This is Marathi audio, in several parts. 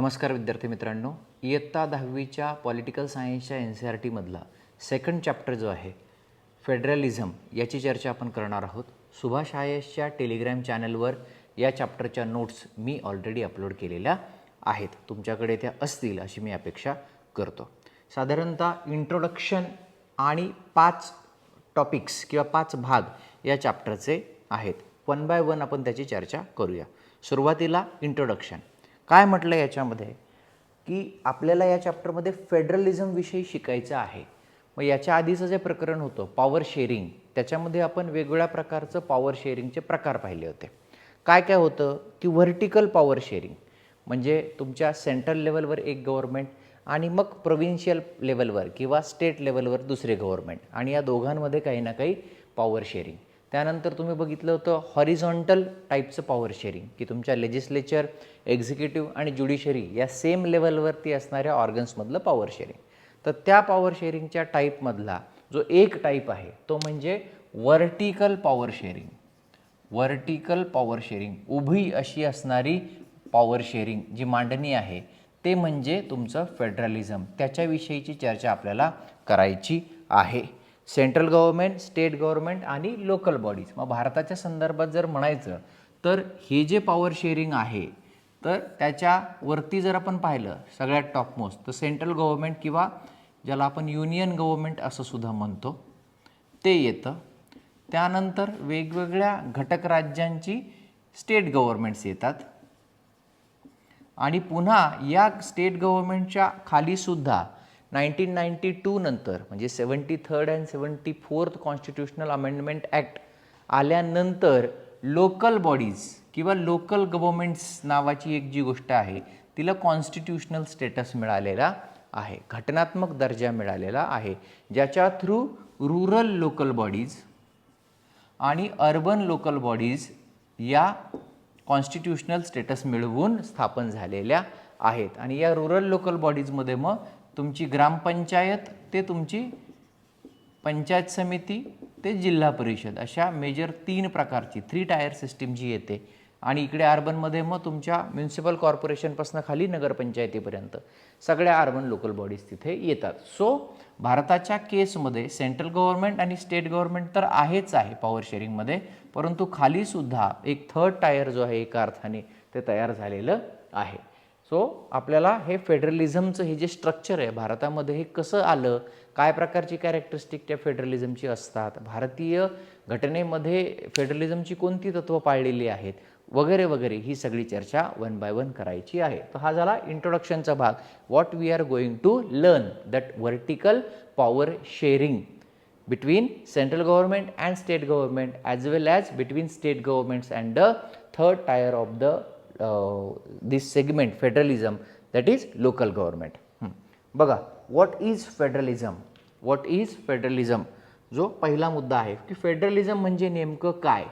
नमस्कार विद्यार्थी मित्रांनो, इयत्ता 10वीच्या पॉलिटिकल सायन्सच्या NCERT मधला सेकंड चॅप्टर जो आहे फेडरलिझम याची चर्चा आपण करणार आहोत. सुभाष IASच्या टेलिग्राम चॅनलवर या चॅप्टरच्या नोट्स मी ऑलरेडी अपलोड केलेल्या आहेत. तुमच्याकडे त्या असतील अशी मी अपेक्षा करतो. साधारणतः इंट्रोडक्शन आणि 5 टॉपिक्स किंवा 5 भाग या चॅप्टरचे आहेत. वन बाय वन आपण त्याची चर्चा करूया. सुरुवातीला इंट्रोडक्शन. काय म्हटलं याच्यामध्ये की आपल्याला या चॅप्टरमध्ये फेडरलिझम विषयी शिकायचं आहे. मग याच्या आधीचं जे प्रकरण होतं पॉवर शेअरिंग, त्याच्यामध्ये आपण वेगवेगळ्या प्रकारचं पॉवर शेअरिंगचे प्रकार पाहिले होते. काय काय होतं की व्हर्टिकल पॉवर शेअरिंग म्हणजे तुमच्या सेंट्रल लेवलवर एक गव्हर्नमेंट आणि मग प्रोव्हिन्शियल लेवलवर किंवा स्टेट लेवलवर दुसरे गव्हर्नमेंट आणि या दोघांमध्ये काही ना काही पॉवर शेअरिंग. त्यानंतर तुम्ही बघितलं होतं हॉरिझॉन्टल टाईपचं पॉवर शेअरिंग की तुमच्या लेजिस्लेचर, एक्झिक्युटिव्ह आणि ज्युडिशरी या सेम लेवलवरती असणाऱ्या ऑर्गन्समधलं पॉवर शेअरिंग. तर त्या पॉवर शेअरिंगच्या टाईपमधला जो एक टाईप आहे तो म्हणजे vertical power sharing. Vertical power sharing उभी अशी असणारी पॉवर शेअरिंग जी मांडणी आहे ते म्हणजे तुमचं फेडरलिझम. त्याच्याविषयीची चर्चा आपल्याला करायची आहे. सेंट्रल गव्हर्नमेंट, स्टेट गव्हर्नमेंट आणि लोकल बॉडीज. मग भारताच्या संदर्भात जर म्हणायचं तर हे जे पॉवर शेअरिंग आहे तर त्याच्यावरती जर आपण पाहिलं सगळ्यात टॉपमोस्ट तर सेंट्रल गव्हर्नमेंट किंवा ज्याला आपण युनियन गव्हर्नमेंट असं सुद्धा म्हणतो ते येतं. त्यानंतर वेगवेगळ्या घटक राज्यांची स्टेट गव्हर्नमेंट्स येतात आणि पुन्हा या स्टेट गव्हर्नमेंटच्या खालीसुद्धा 1992 नंतर म्हणजे 73rd and 74th constitutional amendment act आल्यानंतर लोकल बॉडीज किंवा लोकल गव्हर्नमेंट्स नावाची एक जी गोष्ट आहे तिला कॉन्स्टिट्यूशनल स्टेटस मिळालेला आहे, घटनात्मक दर्जा मिळालेला आहे, ज्याच्या थ्रू रुरल लोकल बॉडीज आणि अर्बन लोकल बॉडीज या कॉन्स्टिट्यूशनल स्टेटस मिळवून स्थापन झालेल्या आहेत. आणि या रुरल लोकल बॉडीजमध्ये मग तुमची ग्रामपंचायत ते तुमची पंचायत समिती ते जिल्हा परिषद अशा मेजर 3 प्रकारची 3 टायर सिस्टीम जी येते. आणि इकडे अर्बनमध्ये मग तुमच्या म्युन्सिपल कॉर्पोरेशनपासून खाली नगरपंचायतीपर्यंत सगळ्या अर्बन लोकल बॉडीज तिथे येतात. सो भारताच्या केसमध्ये सेंट्रल गव्हर्नमेंट आणि स्टेट गव्हर्नमेंट तर आहेच आहे पॉवर शेअरिंगमध्ये, परंतु खालीसुद्धा एक 3rd टायर जो आहे एका अर्थाने ते तयार झालेलं आहे. सो आपल्याला हे फेडरलिझमचं हे जे स्ट्रक्चर आहे भारतामध्ये हे कसं आलं, काय प्रकारची कॅरेक्टरिस्टिक त्या फेडरलिझमची असतात, भारतीय घटनेमध्ये फेडरलिझमची कोणती तत्त्व पाळलेली आहेत वगैरे वगैरे ही सगळी चर्चा वन बाय वन करायची आहे. तर हा झाला इंट्रोडक्शनचा भाग. What we are going to learn that vertical power sharing between central government and state government as well as between state governments and the 3rd tier of the this segment federalism, that is local government. बघा what is federalism, what is federalism जो पहिला मुद्दा आहे की फेडरलिझम म्हणजे नेमकं काय.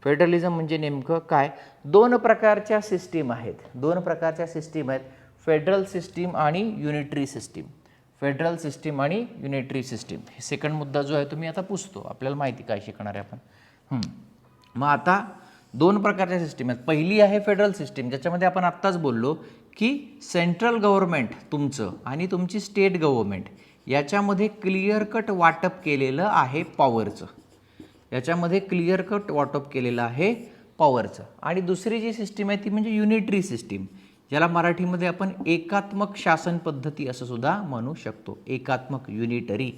फेडरलिझम म्हणजे नेमकं काय. 2 प्रकारच्या सिस्टीम आहेत, 2 प्रकारच्या सिस्टीम आहेत, फेडरल सिस्टीम आणि युनिटरी सिस्टीम. फेडरल सिस्टीम आणि युनिटरी सिस्टीम हे सेकंड मुद्दा जो आहे तो मी आता पुसतो, आपल्याला माहिती काय शिकणार आहे आपण. मग आता 2 प्रकारच्या सिस्टीम आहेत. पहिली आहे फेडरल सिस्टीम ज्याच्यामध्ये आपण आत्ताच बोललो की सेंट्रल गव्हर्नमेंट तुमचं आणि तुमची स्टेट गव्हर्नमेंट याच्यामध्ये क्लिअर कट वाटप केलेलं आहे पॉवरचं, याच्यामध्ये क्लिअर कट वाटप केलेलं आहे पॉवरचं. आणि दुसरी जी सिस्टीम आहे ती म्हणजे युनिटरी सिस्टीम, ज्याला मराठीमध्ये आपण एकात्मक शासन पद्धती असं सुद्धा म्हणू शकतो. एकात्मक, युनिटरी.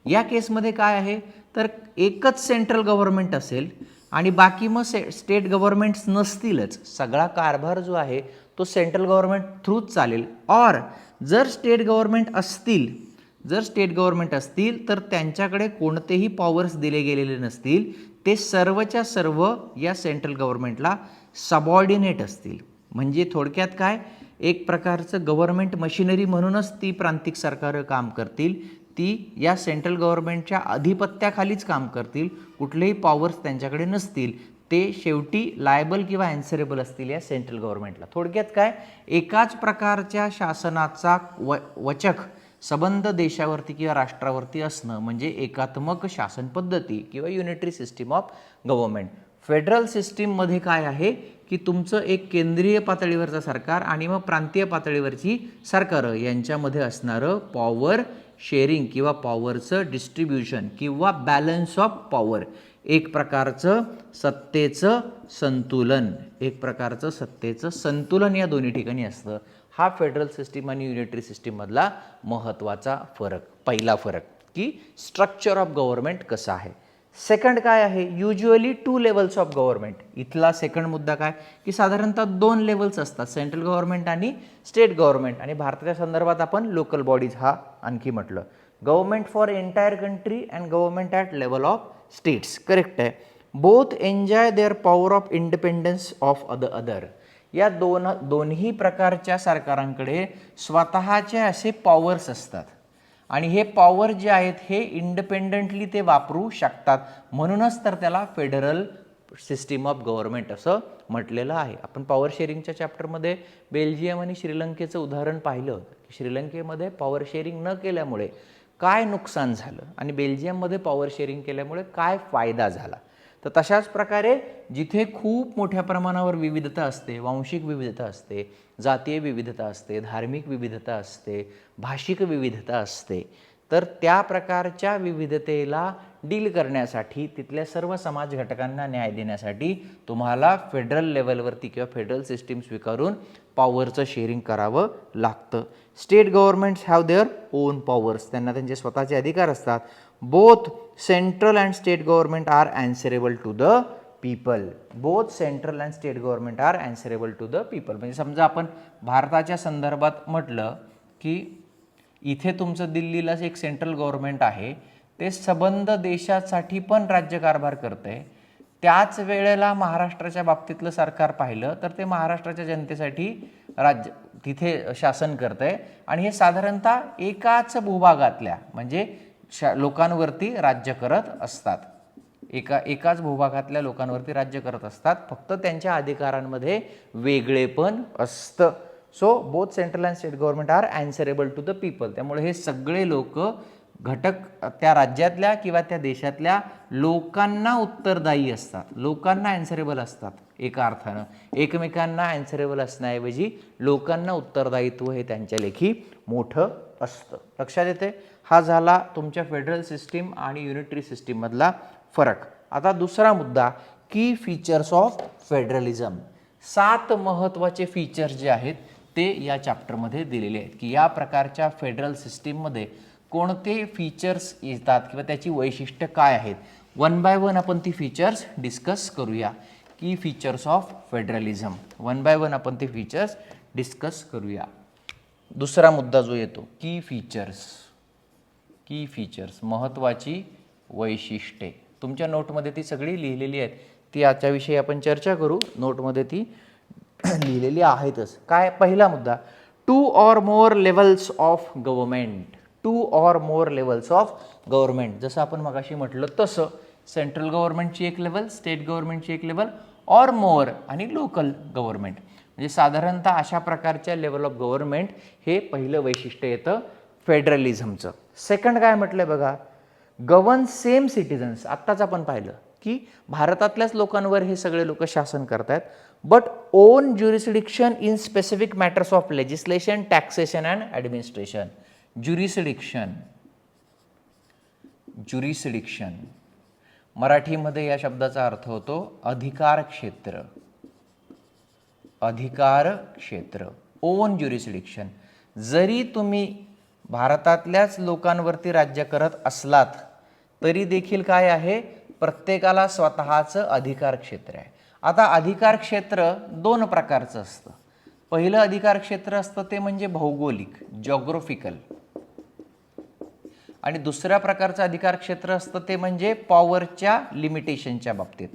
या केसमध्ये काय आहे तर एकच सेंट्रल गव्हर्नमेंट असेल आणि बाकी मग स्टेट गव्हर्नमेंट्स नसतीलच. सगळा कारभार जो आहे तो सेंट्रल गव्हर्नमेंट थ्रूच चालेल. ऑर जर स्टेट गव्हर्नमेंट असतील तर त्यांच्याकडे कोणतेही पॉवर्स दिले गेलेले नसतील, ते सर्वच्या सर्व या सेंट्रल गव्हर्नमेंटला सबऑर्डिनेट असतील. म्हणजे थोडक्यात काय, एक प्रकारचं गव्हर्नमेंट मशिनरी म्हणूनच ती प्रांतिक सरकारं काम करतील, ती या सेंट्रल गव्हर्नमेंटच्या अधिपत्याखालीच काम करतील, कुठलेही पॉवर्स त्यांच्याकडे नसतील, ते शेवटी लायबल किंवा ॲन्सरेबल असतील या सेंट्रल गव्हर्नमेंटला. थोडक्यात काय, एकाच प्रकारच्या शासनाचा वचक संबंध देशावरती किंवा राष्ट्रावरती असणं म्हणजे एकात्मक शासन पद्धती किंवा unitary system of government. Federal सिस्टीममध्ये काय आहे की तुमचं एक केंद्रीय पातळीवरचं सरकार आणि मग प्रांतीय पातळीवरची सरकारं यांच्यामध्ये असणारं पॉवर शेअरिंग किंवा पॉवरचं डिस्ट्रीब्युशन किंवा बॅलन्स ऑफ पॉवर, एक प्रकारचं सत्तेचं संतुलन या दोन्ही ठिकाणी असतं. हा फेडरल सिस्टीम आणि युनिटरी सिस्टीममधला महत्त्वाचा फरक, पहिला फरक, की स्ट्रक्चर ऑफ गव्हर्नमेंट कसं आहे. सेकंड काय आहे, युज्युअली 2 लेवल्स ऑफ गव्हर्नमेंट. इथला सेकंड मुद्दा काय, की साधारणतः 2 लेवल्स असतात, सेंट्रल गव्हर्नमेंट आणि स्टेट गव्हर्नमेंट. आणि भारताच्या संदर्भात आपण लोकल बॉडीज हा आणखी म्हटलं. Government for entire country and government at level of states. Correct आहे. Both enjoy their power of independence of other. या दोन्ही प्रकारच्या सरकारांकडे स्वतःचे असे पॉवर्स असतात आणि हे पॉवर जे आहेत हे इंडिपेंडंटली ते वापरू शकतात. म्हणूनच तर त्याला फेडरल सिस्टीम ऑफ गव्हर्नमेंट असं म्हटलेलं आहे. आपण पॉवर शेअरिंगच्या चॅप्टरमध्ये बेल्जियम आणि श्रीलंकेचं उदाहरण पाहिलं की श्रीलंकेमध्ये पॉवर शेअरिंग न केल्यामुळे काय नुकसान झालं आणि बेल्जियममध्ये पॉवर शेअरिंग केल्यामुळे काय फायदा झाला. तर तशाच प्रकारे जिथे खूप मोठ्या प्रमाणावर विविधता असते, वांशिक विविधता असते, जातीय विविधता असते, धार्मिक विविधता असते, भाषिक विविधता असते, तर त्या प्रकारच्या विविधतेला डील करण्यासाठी, तिथल्या सर्व समाज घटकांना न्याय देण्यासाठी तुम्हाला फेडरल लेवलवरती किंवा फेडरल सिस्टीम स्वीकारून पॉवरचं शेअरिंग करावं लागतं. State governments have their own powers. त्यांना त्यांचे स्वतःचे अधिकार असतात. Both central and state government are answerable to the people. Both central and state government are answerable to the people. म्हणजे समजा आपण भारताच्या संदर्भात म्हटलं की इथे तुमचं दिल्लीलाच एक सेंट्रल गव्हर्नमेंट आहे, ते सबंध देशासाठी पण राज्यकारभार करते. त्याच वेळेला महाराष्ट्राच्या बाबतीतलं सरकार पाहिलं तर ते महाराष्ट्राच्या जनतेसाठी तिथे शासन करतंय आणि हे साधारणतः एकाच भूभागातल्या म्हणजे लोकांवरती राज्य करत असतात. एकाच भूभागातल्या लोकांवरती राज्य करत असतात, फक्त त्यांच्या अधिकारांमध्ये वेगळेपण असतं. So both central and state government are answerable to the people. त्यामुळे हे सगळे लोक घटक त्या राज्यातल्या किंवा त्या देशातल्या लोकांना उत्तरदायी असतात, लोकांना ॲन्सरेबल असतात. एका अर्थानं एकमेकांना ॲन्सरेबल असण्याऐवजी लोकांना उत्तरदायित्व हे त्यांच्या लेखी मोठं असतं. लक्षात येते. हा झाला तुमच्या फेडरल सिस्टीम आणि युनिटरी सिस्टीममधला फरक. आता दुसरा मुद्दा, की फीचर्स ऑफ फेडरलिझम. 7 महत्त्वाचे फीचर्स जे आहेत ते या चॅप्टरमध्ये दिलेले आहेत, की या प्रकारच्या फेडरल सिस्टीममध्ये कोणते फीचर्स येतात किंवा त्याची वैशिष्ट्य काय आहेत. 1 बाय 1 आपण ती फीचर्स डिस्कस करूया. की फीचर्स ऑफ फेडरलिझम 1 बाय 1 आपण ते फीचर्स डिस्कस करूया. दुसरा मुद्दा जो येतो, की फीचर्स महत्त्वाची वैशिष्ट्ये. तुमच्या नोटमध्ये ती सगळी लिहिलेली आहेत, ती याच्याविषयी आपण चर्चा करू. नोटमध्ये ती लिहिलेली आहेतच. काय पहिला मुद्दा, 2 or more levels of government. 2 or more levels of government. जसं आपण मगाशी म्हटलं तसं सेंट्रल गव्हर्नमेंटची एक लेवल, स्टेट गव्हर्नमेंटची एक लेवल, ऑर मोर आणि लोकल गव्हर्नमेंट. म्हणजे साधारणतः अशा प्रकारच्या लेवल ऑफ गव्हर्नमेंट हे पहिलं वैशिष्ट्य येतं फेडरलिझमचं. सेकंड काय म्हटलंय बघा, गव्हर्न सेम सिटिझन्स. आत्ताच आपण पाहिलं की भारतातल्याच लोकांवर हे सगळे लोक शासन करतायत, but on jurisdiction in specific matters of legislation, taxation and administration. Jurisdiction मराठीमध्ये या शब्दाचा अर्थ होतो अधिकार क्षेत्र. On jurisdiction. जरी तुम्ही भारतातल्याच लोकांवरती राज्य करत असलात तरी देखील काय आहे, प्रत्येकाला स्वतःचं अधिकार क्षेत्र आहे. आता अधिकार क्षेत्र 2 प्रकारचं असतं. पहिलं अधिकार क्षेत्र असतं ते म्हणजे भौगोलिक, जॉग्राफिकल, आणि दुसऱ्या प्रकारचं अधिकार क्षेत्र असतं ते म्हणजे पॉवरच्या लिमिटेशनच्या बाबतीत.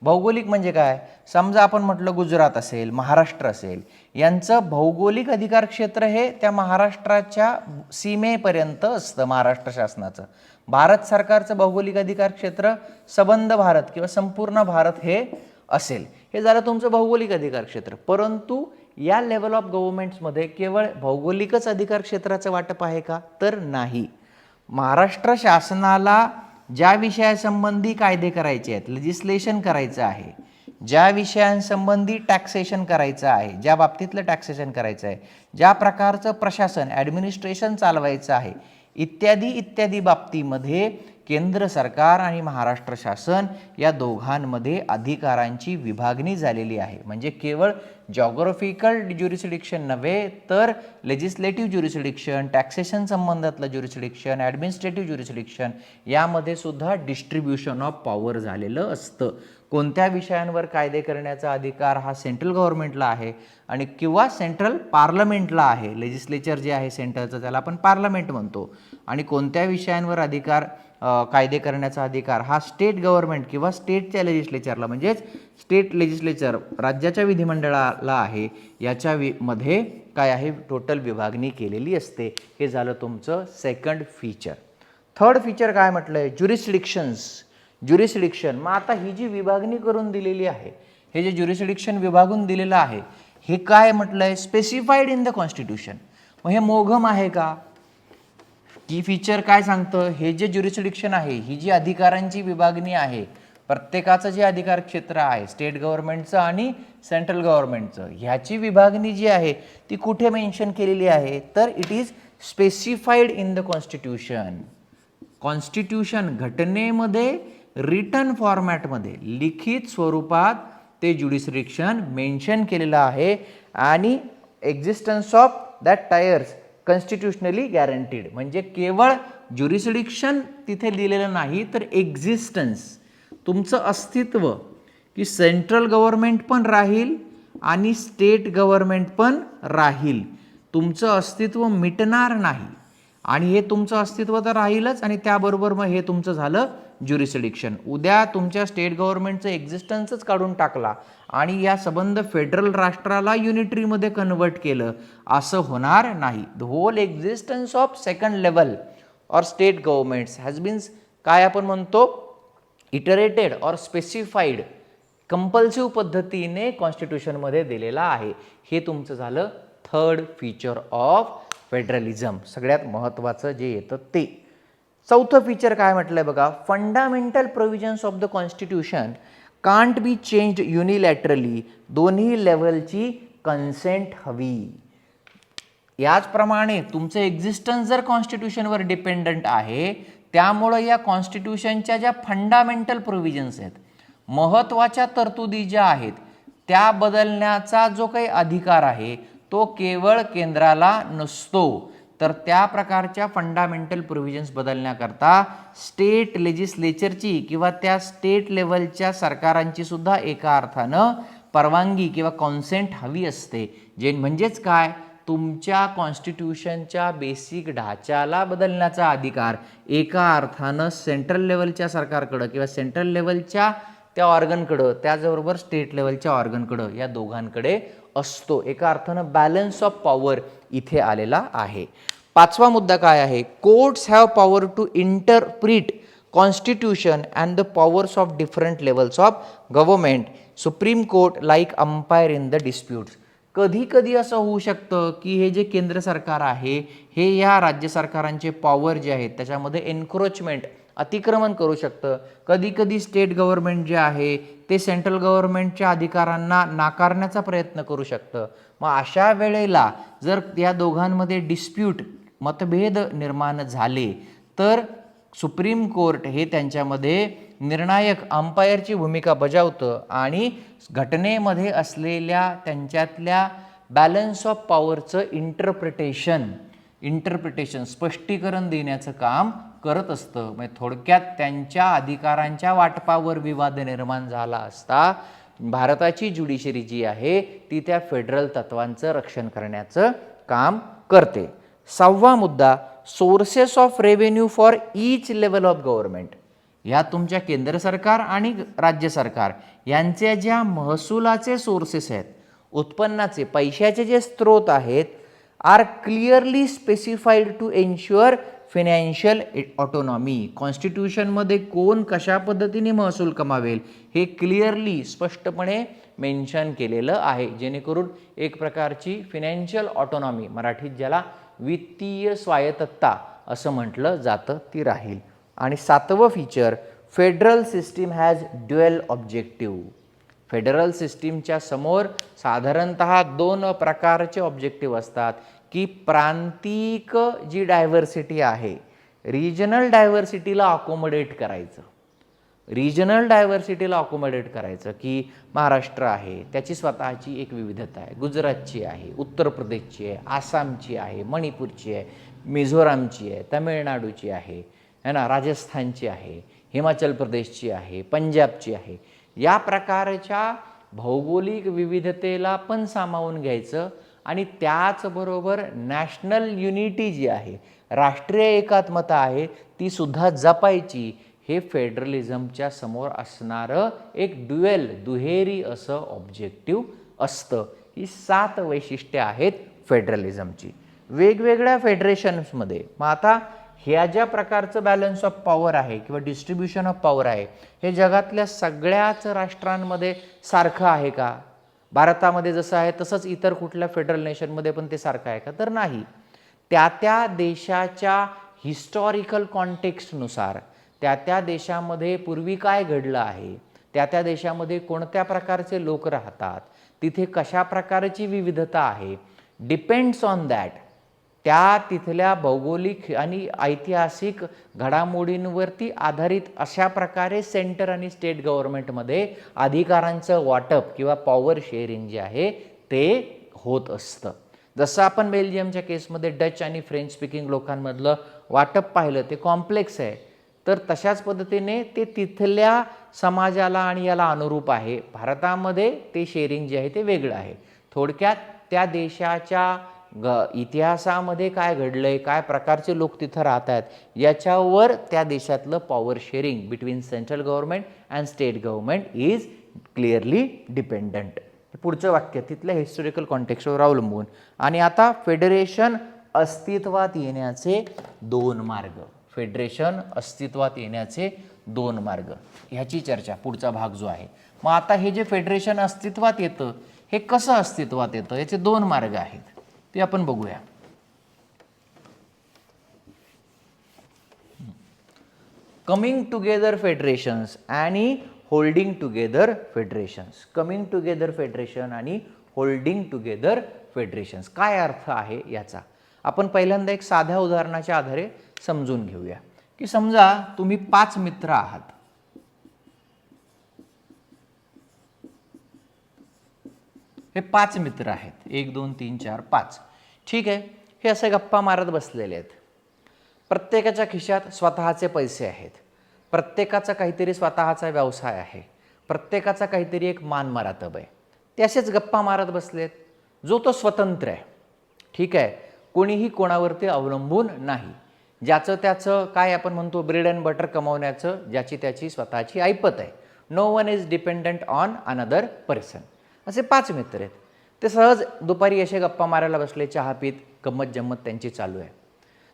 भौगोलिक म्हणजे काय, समजा आपण म्हटलं गुजरात असेल, महाराष्ट्र असेल, यांचं भौगोलिक अधिकार क्षेत्र हे त्या महाराष्ट्राच्या सीमेपर्यंत असतं महाराष्ट्र शासनाचं. भारत सरकारचं भौगोलिक अधिकार क्षेत्र सबंध भारत किंवा संपूर्ण भारत हे असेल. हे झालं तुमचं भौगोलिक अधिकार क्षेत्र. परंतु या लेवल ऑफ गव्हर्नमेंट्समध्ये केवळ भौगोलिकच अधिकार क्षेत्राचं वाटप आहे का, तर नाही. महाराष्ट्र शासनाला ज्या विषयासंबंधी कायदे करायचे आहेत, लेजिस्लेशन करायचं आहे ज्या विषयांसंबंधी टॅक्सेशन करायचं आहे, ज्या बाबतीतलं टॅक्सेशन करायचं आहे, ज्या प्रकारचं प्रशासन ॲडमिनिस्ट्रेशन चालवायचं आहे, इत्यादी इत्यादी बाबतीमध्ये केंद्र सरकार आणि महाराष्ट्र शासन या दोघांमध्ये अधिकारांची विभागणी झालेली आहे. म्हणजे केवळ जॉग्राफिकल ज्युरिस्डिक्शन नव्हे तर लेजिस्लेटिव्ह ज्युरिस्डिक्शन, टॅक्सेशन संबंधातलं ज्युरिस्डिक्शन, ॲडमिनिस्ट्रेटिव्ह ज्युरिस्डिक्शन यामध्ये सुद्धा डिस्ट्रीब्युशन ऑफ पॉवर झालेलं असतं. कोणत्या विषयांवर कायदे करण्याचा अधिकार हा सेंट्रल गव्हर्नमेंटला आहे आणि किंवा सेंट्रल पार्लमेंटला आहे. लेजिस्लेचर जे आहे सेंट्रलचं त्याला आपण पार्लमेंट म्हणतो. आणि कोणत्या विषयांवर कायदे करण्याचा अधिकार हा स्टेट गव्हर्नमेंट किंवा स्टेटच्या लेजिस्लेचरला म्हणजेच स्टेट लेजिस्लेचर राज्याच्या विधिमंडळाला आहे. याच्या मध्ये काय आहे टोटल विभागणी केलेली असते. हे झालं तुमचं सेकंड फीचर. थर्ड फीचर काय म्हटलंय ज्युरिस्डिक्शन. मग आता ही जी विभागणी करून दिलेली आहे, हे जे ज्युरिस्डिक्शन विभागून दिलेलं आहे हे काय म्हटलंय स्पेसिफाईड इन द कॉन्स्टिट्यूशन. मग हे मोघम आहे का? की फीचर काय सांगतं, हे जे ज्युरिस्डिक्शन आहे, ही जी अधिकारांची विभागणी आहे, प्रत्येकाचं जे अधिकार क्षेत्र आहे स्टेट गव्हर्नमेंटचं आणि सेंट्रल गव्हर्नमेंटचं, ह्याची विभागणी जी आहे ती कुठे मेन्शन केलेली आहे तर it is specified in the constitution. Constitution घटनेमध्ये रिटन फॉर्मॅटमध्ये लिखित स्वरूपात ते ज्युरिस्डिक्शन मेन्शन केलेलं आहे आणि existence of that tiers constitutionally guaranteed. म्हणजे केवळ ज्युरिस्डिक्शन तिथे लिहिलेलं नाही तर एक्झिस्टन्स तुमचं अस्तित्व की सेंट्रल गव्हर्नमेंट पण राहील आणि स्टेट गव्हर्नमेंट पण राहील. तुमचं अस्तित्व मिटणार नाही आणि हे तुमचं अस्तित्व तर राहीलच आणि त्याबरोबर मग हे तुमचं झालं ज्युरिस्डिक्शन. उद्या तुमच्या स्टेट गव्हर्नमेंटचं एक्झिस्टन्सच काढून टाकला आणि या संबंध फेडरल राष्ट्राला युनिटरीमध्ये कन्वर्ट केलं असं होणार नाही. The whole existence of second level or state governments has been काय आपण म्हणतो इटरेटेड ऑर स्पेसिफाईड कंपल्सिव्ह पद्धतीने कॉन्स्टिट्यूशनमध्ये दिलेला आहे. हे तुमचं झालं थर्ड फीचर ऑफ फेडरलिझम, सगळ्यात महत्त्वाचं जे येतं ते. चौथं फीचर काय म्हटलंय बघा, fundamental provisions of the constitution can't be changed unilaterally. दोन्ही लेवलची कन्सेंट हवी. याचप्रमाणे तुमचं एक्झिस्टन्स जर कॉन्स्टिट्यूशनवर डिपेंडंट आहे त्यामुळं या कॉन्स्टिट्यूशनच्या ज्या फंडामेंटल प्रोव्हिजन्स आहेत, महत्त्वाच्या तरतुदी ज्या आहेत त्या बदलण्याचा जो काही अधिकार आहे तो केवळ केंद्राला नसतो. तर त्या प्रकारच्या फंडामेंटल प्रोव्हिजन्स बदलण्याकरता स्टेट लेजिस्लेचरची किंवा त्या स्टेट लेवलच्या सरकारांची सुद्धा एका अर्थानं परवानगी किंवा कॉन्सेंट हवी असते. जे म्हणजेच काय, तुमच्या कॉन्स्टिट्यूशनच्या बेसिक ढाच्याला बदलण्याचा अधिकार एका अर्थानं सेंट्रल लेवलच्या सरकारकडं किंवा सेंट्रल लेवलच्या त्या ऑर्गनकडं त्याचबरोबर स्टेट लेवलच्या ऑर्गनकडं या दोघांकडे असतो. एका अर्थानं बॅलन्स ऑफ पॉवर इथे आलेला आहे. पाचवा मुद्दा काय आहे, courts have power to interpret constitution and the powers of different levels of government. Supreme court like umpire in the disputes. कधी कधी असं होऊ शकतं की हे जे केंद्र सरकार आहे हे या राज्य सरकारांचे पॉवर जे आहेत त्याच्यामध्ये एन्क्रोचमेंट अतिक्रमण करू शकतं. कधी कधी स्टेट गव्हर्नमेंट जे आहे ते सेंट्रल गव्हर्नमेंटच्या अधिकारांना नाकारण्याचा प्रयत्न करू शकतं. मग अशा वेळेला जर या दोघांमध्ये डिस्प्यूट मतभेद निर्माण झाले तर सुप्रीम कोर्ट हे त्यांच्यामध्ये निर्णायक अंपायरची भूमिका बजावतं आणि घटनेमध्ये असलेल्या त्यांच्यातल्या बॅलन्स ऑफ पॉवरचं इंटरप्रिटेशन स्पष्टीकरण देण्याचं काम करत असतं. म्हणजे थोडक्यात त्यांच्या अधिकारांच्या वाटपावर विवाद निर्माण झाला असता भारताची ज्युडिशरी जी आहे ती त्या फेडरल तत्वांचं रक्षण करण्याचं काम करते. सहावा मुद्दा, sources of revenue for each level of government. ह्या तुमच्या केंद्र सरकार आणि राज्य सरकार यांचे ज्या महसुलाचे सोर्सेस आहेत, उत्पन्नाचे पैशाचे जे स्रोत आहेत, are clearly specified to ensure financial autonomy. कॉन्स्टिट्यूशनमध्ये कोण कशा पद्धतीने महसूल कमावेल हे क्लिअरली स्पष्टपणे मेन्शन केलेलं आहे, जेणेकरून एक प्रकारची फायनान्शियल ऑटोनॉमी, मराठीत ज्याला वित्तीय स्वायत्तता असं म्हटलं जातं, ती राहील. आणि सातवं feature, federal system has dual objective. Federal सिस्टीमच्या समोर साधारणतः दोन प्रकारचे ऑब्जेक्टिव्ह असतात की प्रांतिक जी डायव्हर्सिटी आहे, रिजनल डायव्हर्सिटीला अकोमोडेट करायचं. रिजनल डायव्हर्सिटीला अकोमोडेट करायचं की महाराष्ट्र आहे, त्याची स्वतःची एक विविधता आहे, गुजरातची आहे, उत्तर प्रदेशची आहे, आसामची आहे, मणिपूरची आहे, मिझोरामची आहे, तमिळनाडूची आहे, है ना, राजस्थानची आहे, हिमाचल प्रदेशची आहे, पंजाबची आहे. या प्रकारच्या भौगोलिक विविधतेला पण सामावून घ्यायचं आणि त्याचबरोबर नॅशनल युनिटी जी आहे, राष्ट्रीय एकात्मता आहे, ती सुद्धा जपायची. हे फेडरलिझमच्या समोर असणारं एक दुहेरी असं ऑब्जेक्टिव्ह असतं. ही 7 वैशिष्ट्ये आहेत फेडरलिझमची. वेगवेगळ्या फेडरेशन्समध्ये मग आता ह्या ज्या प्रकारचं बॅलन्स ऑफ पॉवर आहे किंवा डिस्ट्रीब्युशन ऑफ पॉवर आहे, हे जगातल्या सगळ्याच राष्ट्रांमध्ये सारखं आहे का? भारतामध्ये जसं आहे तसंच इतर कुठल्या फेडरल नेशनमध्ये पण ते सारखं आहे का? तर नाही. त्या देशाच्या हिस्टॉरिकल कॉन्टेक्स्टनुसार, त्या देशामध्ये पूर्वी काय घडलं आहे, त्या देशामध्ये कोणत्या प्रकारचे लोक राहतात, तिथे कशा प्रकारची विविधता आहे, डिपेंड्स ऑन दॅट. त्या तिथल्या भौगोलिक आणि ऐतिहासिक घडामोडींवरती आधारित अशा प्रकारे सेंटर आणि स्टेट गव्हर्नमेंटमध्ये अधिकारांचं वाटप किंवा पॉवर शेअरिंग जे आहे ते होत असतं. जसं आपण बेल्जियमच्या केसमध्ये डच आणि फ्रेंच स्पीकिंग लोकांमधलं वाटप पाहिलं, ते कॉम्प्लेक्स आहे. तर तशाच पद्धतीने ते तिथल्या समाजाला आणि याला अनुरूप आहे. भारतामध्ये ते शेअरिंग जे आहे ते वेगळं आहे. थोडक्यात त्या देशाच्या इतिहासामध्ये काय घडलंय, काय प्रकारचे लोक तिथं राहत आहेत, याच्यावर त्या देशातलं power sharing between central government and state government is clearly dependent. पुढचं वाक्य तिथल्या हिस्टॉरिकल कॉन्टेक्स्टवर अवलंबून. आणि आता फेडरेशन अस्तित्वात येण्याचे 2 मार्ग. फेडरेशन अस्तित्वात येण्याचे 2 मार्ग, ह्याची चर्चा पुढचा भाग जो आहे. मग आता हे जे फेडरेशन अस्तित्वात येतं, हे कसं अस्तित्वात येतं, याचे 2 मार्ग आहेत, ते आपण बघूया. कमिंग टुगेदर फेडरेशन्स आणि holding together federations. Coming together federation आणि होल्डिंग टुगेदर फेडरेशन्स, काय अर्थ आहे याचा आपण पहिल्यांदा एक साध्या उदाहरणाच्या आधारे समजून घेऊया. की समजा तुम्ही 5 मित्र आहात. हे 5 मित्र आहेत, 1 2 3 4 5. ठीक आहे. हे असे गप्पा मारत बसलेले आहेत. प्रत्येकाच्या खिशात स्वतःचे पैसे आहेत, प्रत्येकाचा काहीतरी स्वतःचा व्यवसाय आहे, प्रत्येकाचा काहीतरी एक मानमरातब आहे. ते असेच गप्पा मारत बसलेत. जो तो स्वतंत्र आहे. ठीक आहे. कोणीही कोणावरती अवलंबून नाही. ज्याचं त्याचं काय आपण म्हणतो ब्रेड अँड बटर कमवण्याचं ज्याची त्याची स्वतःची ऐपत आहे. No one is dependent on another person. असे 5 मित्र आहेत. ते सहज दुपारी असे गप्पा मारायला बसले, चहा पीत, गंमत जम्मत त्यांची चालू आहे.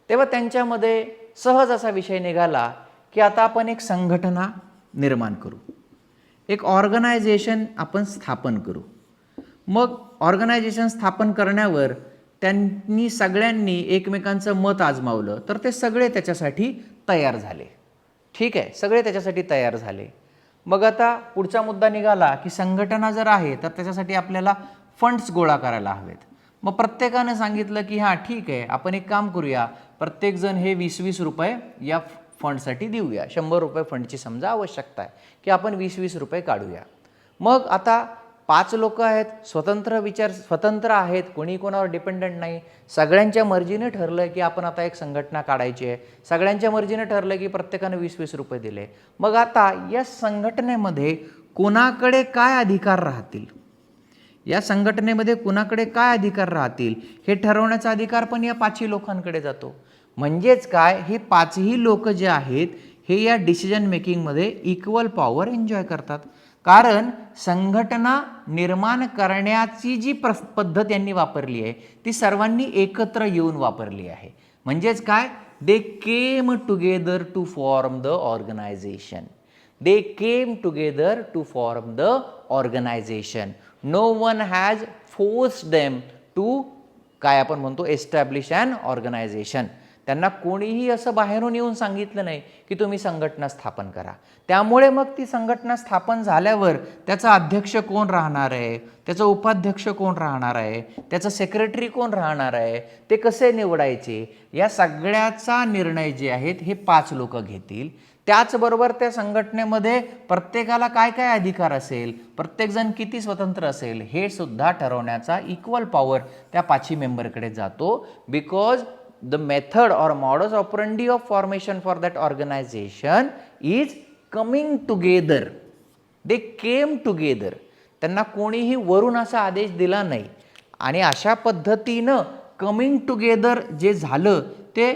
तेव्हा त्यांच्यामध्ये सहज असा विषय निघाला की आता आपण एक संघटना निर्माण करू, एक ऑर्गनायझेशन आपण स्थापन करू. मग ऑर्गनायझेशन स्थापन करण्यावर त्यांनी सगळ्यांनी एकमेकांचं मत आजमावलं, तर ते सगळे त्याच्यासाठी तयार झाले. ठीक आहे. सगळे त्याच्यासाठी तयार झाले. मग आता पुढचा मुद्दा निघाला की संघटना जर आहे तर त्याच्यासाठी आपल्याला फंड्स गोळा करायला हवेत. मग प्रत्येकानं सांगितलं की हां ठीक आहे, आपण एक काम करूया, प्रत्येकजण हे 20-20 रुपये या फंडसाठी देऊया. 100 रुपये फंडची समजा आवश्यकता आहे की आपण 20-20 रुपये काढूया. मग आता 5 लोक आहेत, स्वतंत्र आहेत, कोणी कोणावर डिपेंडंट नाही. सगळ्यांच्या मर्जीने ठरलं की आपण आता एक संघटना काढायची आहे. सगळ्यांच्या मर्जीने ठरलं की प्रत्येकानं 20-20 रुपये दिले. मग आता या संघटनेमध्ये कोणाकडे काय अधिकार राहतील, या संघटनेमध्ये कुणाकडे काय अधिकार राहतील हे ठरवण्याचा अधिकार पण या 5ही लोकांकडे जातो. म्हणजेच काय, हे 5ही लोक जे आहेत हे या डिसिजन मेकिंगमध्ये इक्वल पॉवर एन्जॉय करतात. कारण संघटना निर्माण करण्याची जी पद्धत यांनी वापरली आहे ती सर्वांनी एकत्र येऊन वापरली आहे. म्हणजेच काय, they came together to form the organisation. They came together to form the organisation. No one has forced them to काय आपण म्हणतो एस्टॅब्लिश अन ऑर्गनायझेशन. त्यांना कोणीही असं बाहेरून येऊन सांगितलं नाही की तुम्ही संघटना स्थापन करा. त्यामुळे मग ती संघटना स्थापन झाल्यावर त्याचा अध्यक्ष कोण राहणार आहे, त्याचा उपाध्यक्ष कोण राहणार आहे, त्याचा सेक्रेटरी कोण राहणार आहे, ते कसे निवडायचे, या सगळ्याचा निर्णय जे आहेत हे 5 लोक घेतील. त्याचबरोबर त्या संघटनेमध्ये प्रत्येकाला काय काय अधिकार असेल, प्रत्येकजण किती स्वतंत्र असेल, हे सुद्धा ठरवण्याचा इक्वल पॉवर त्या 5 मेंबरकडे जातो. Because the method or modus operandi of formation for that organization is coming together. They came together. त्यांना कोणीही वरून असा आदेश दिला नाही आणि अशा पद्धतीनं कमिंग टुगेदर जे झालं ते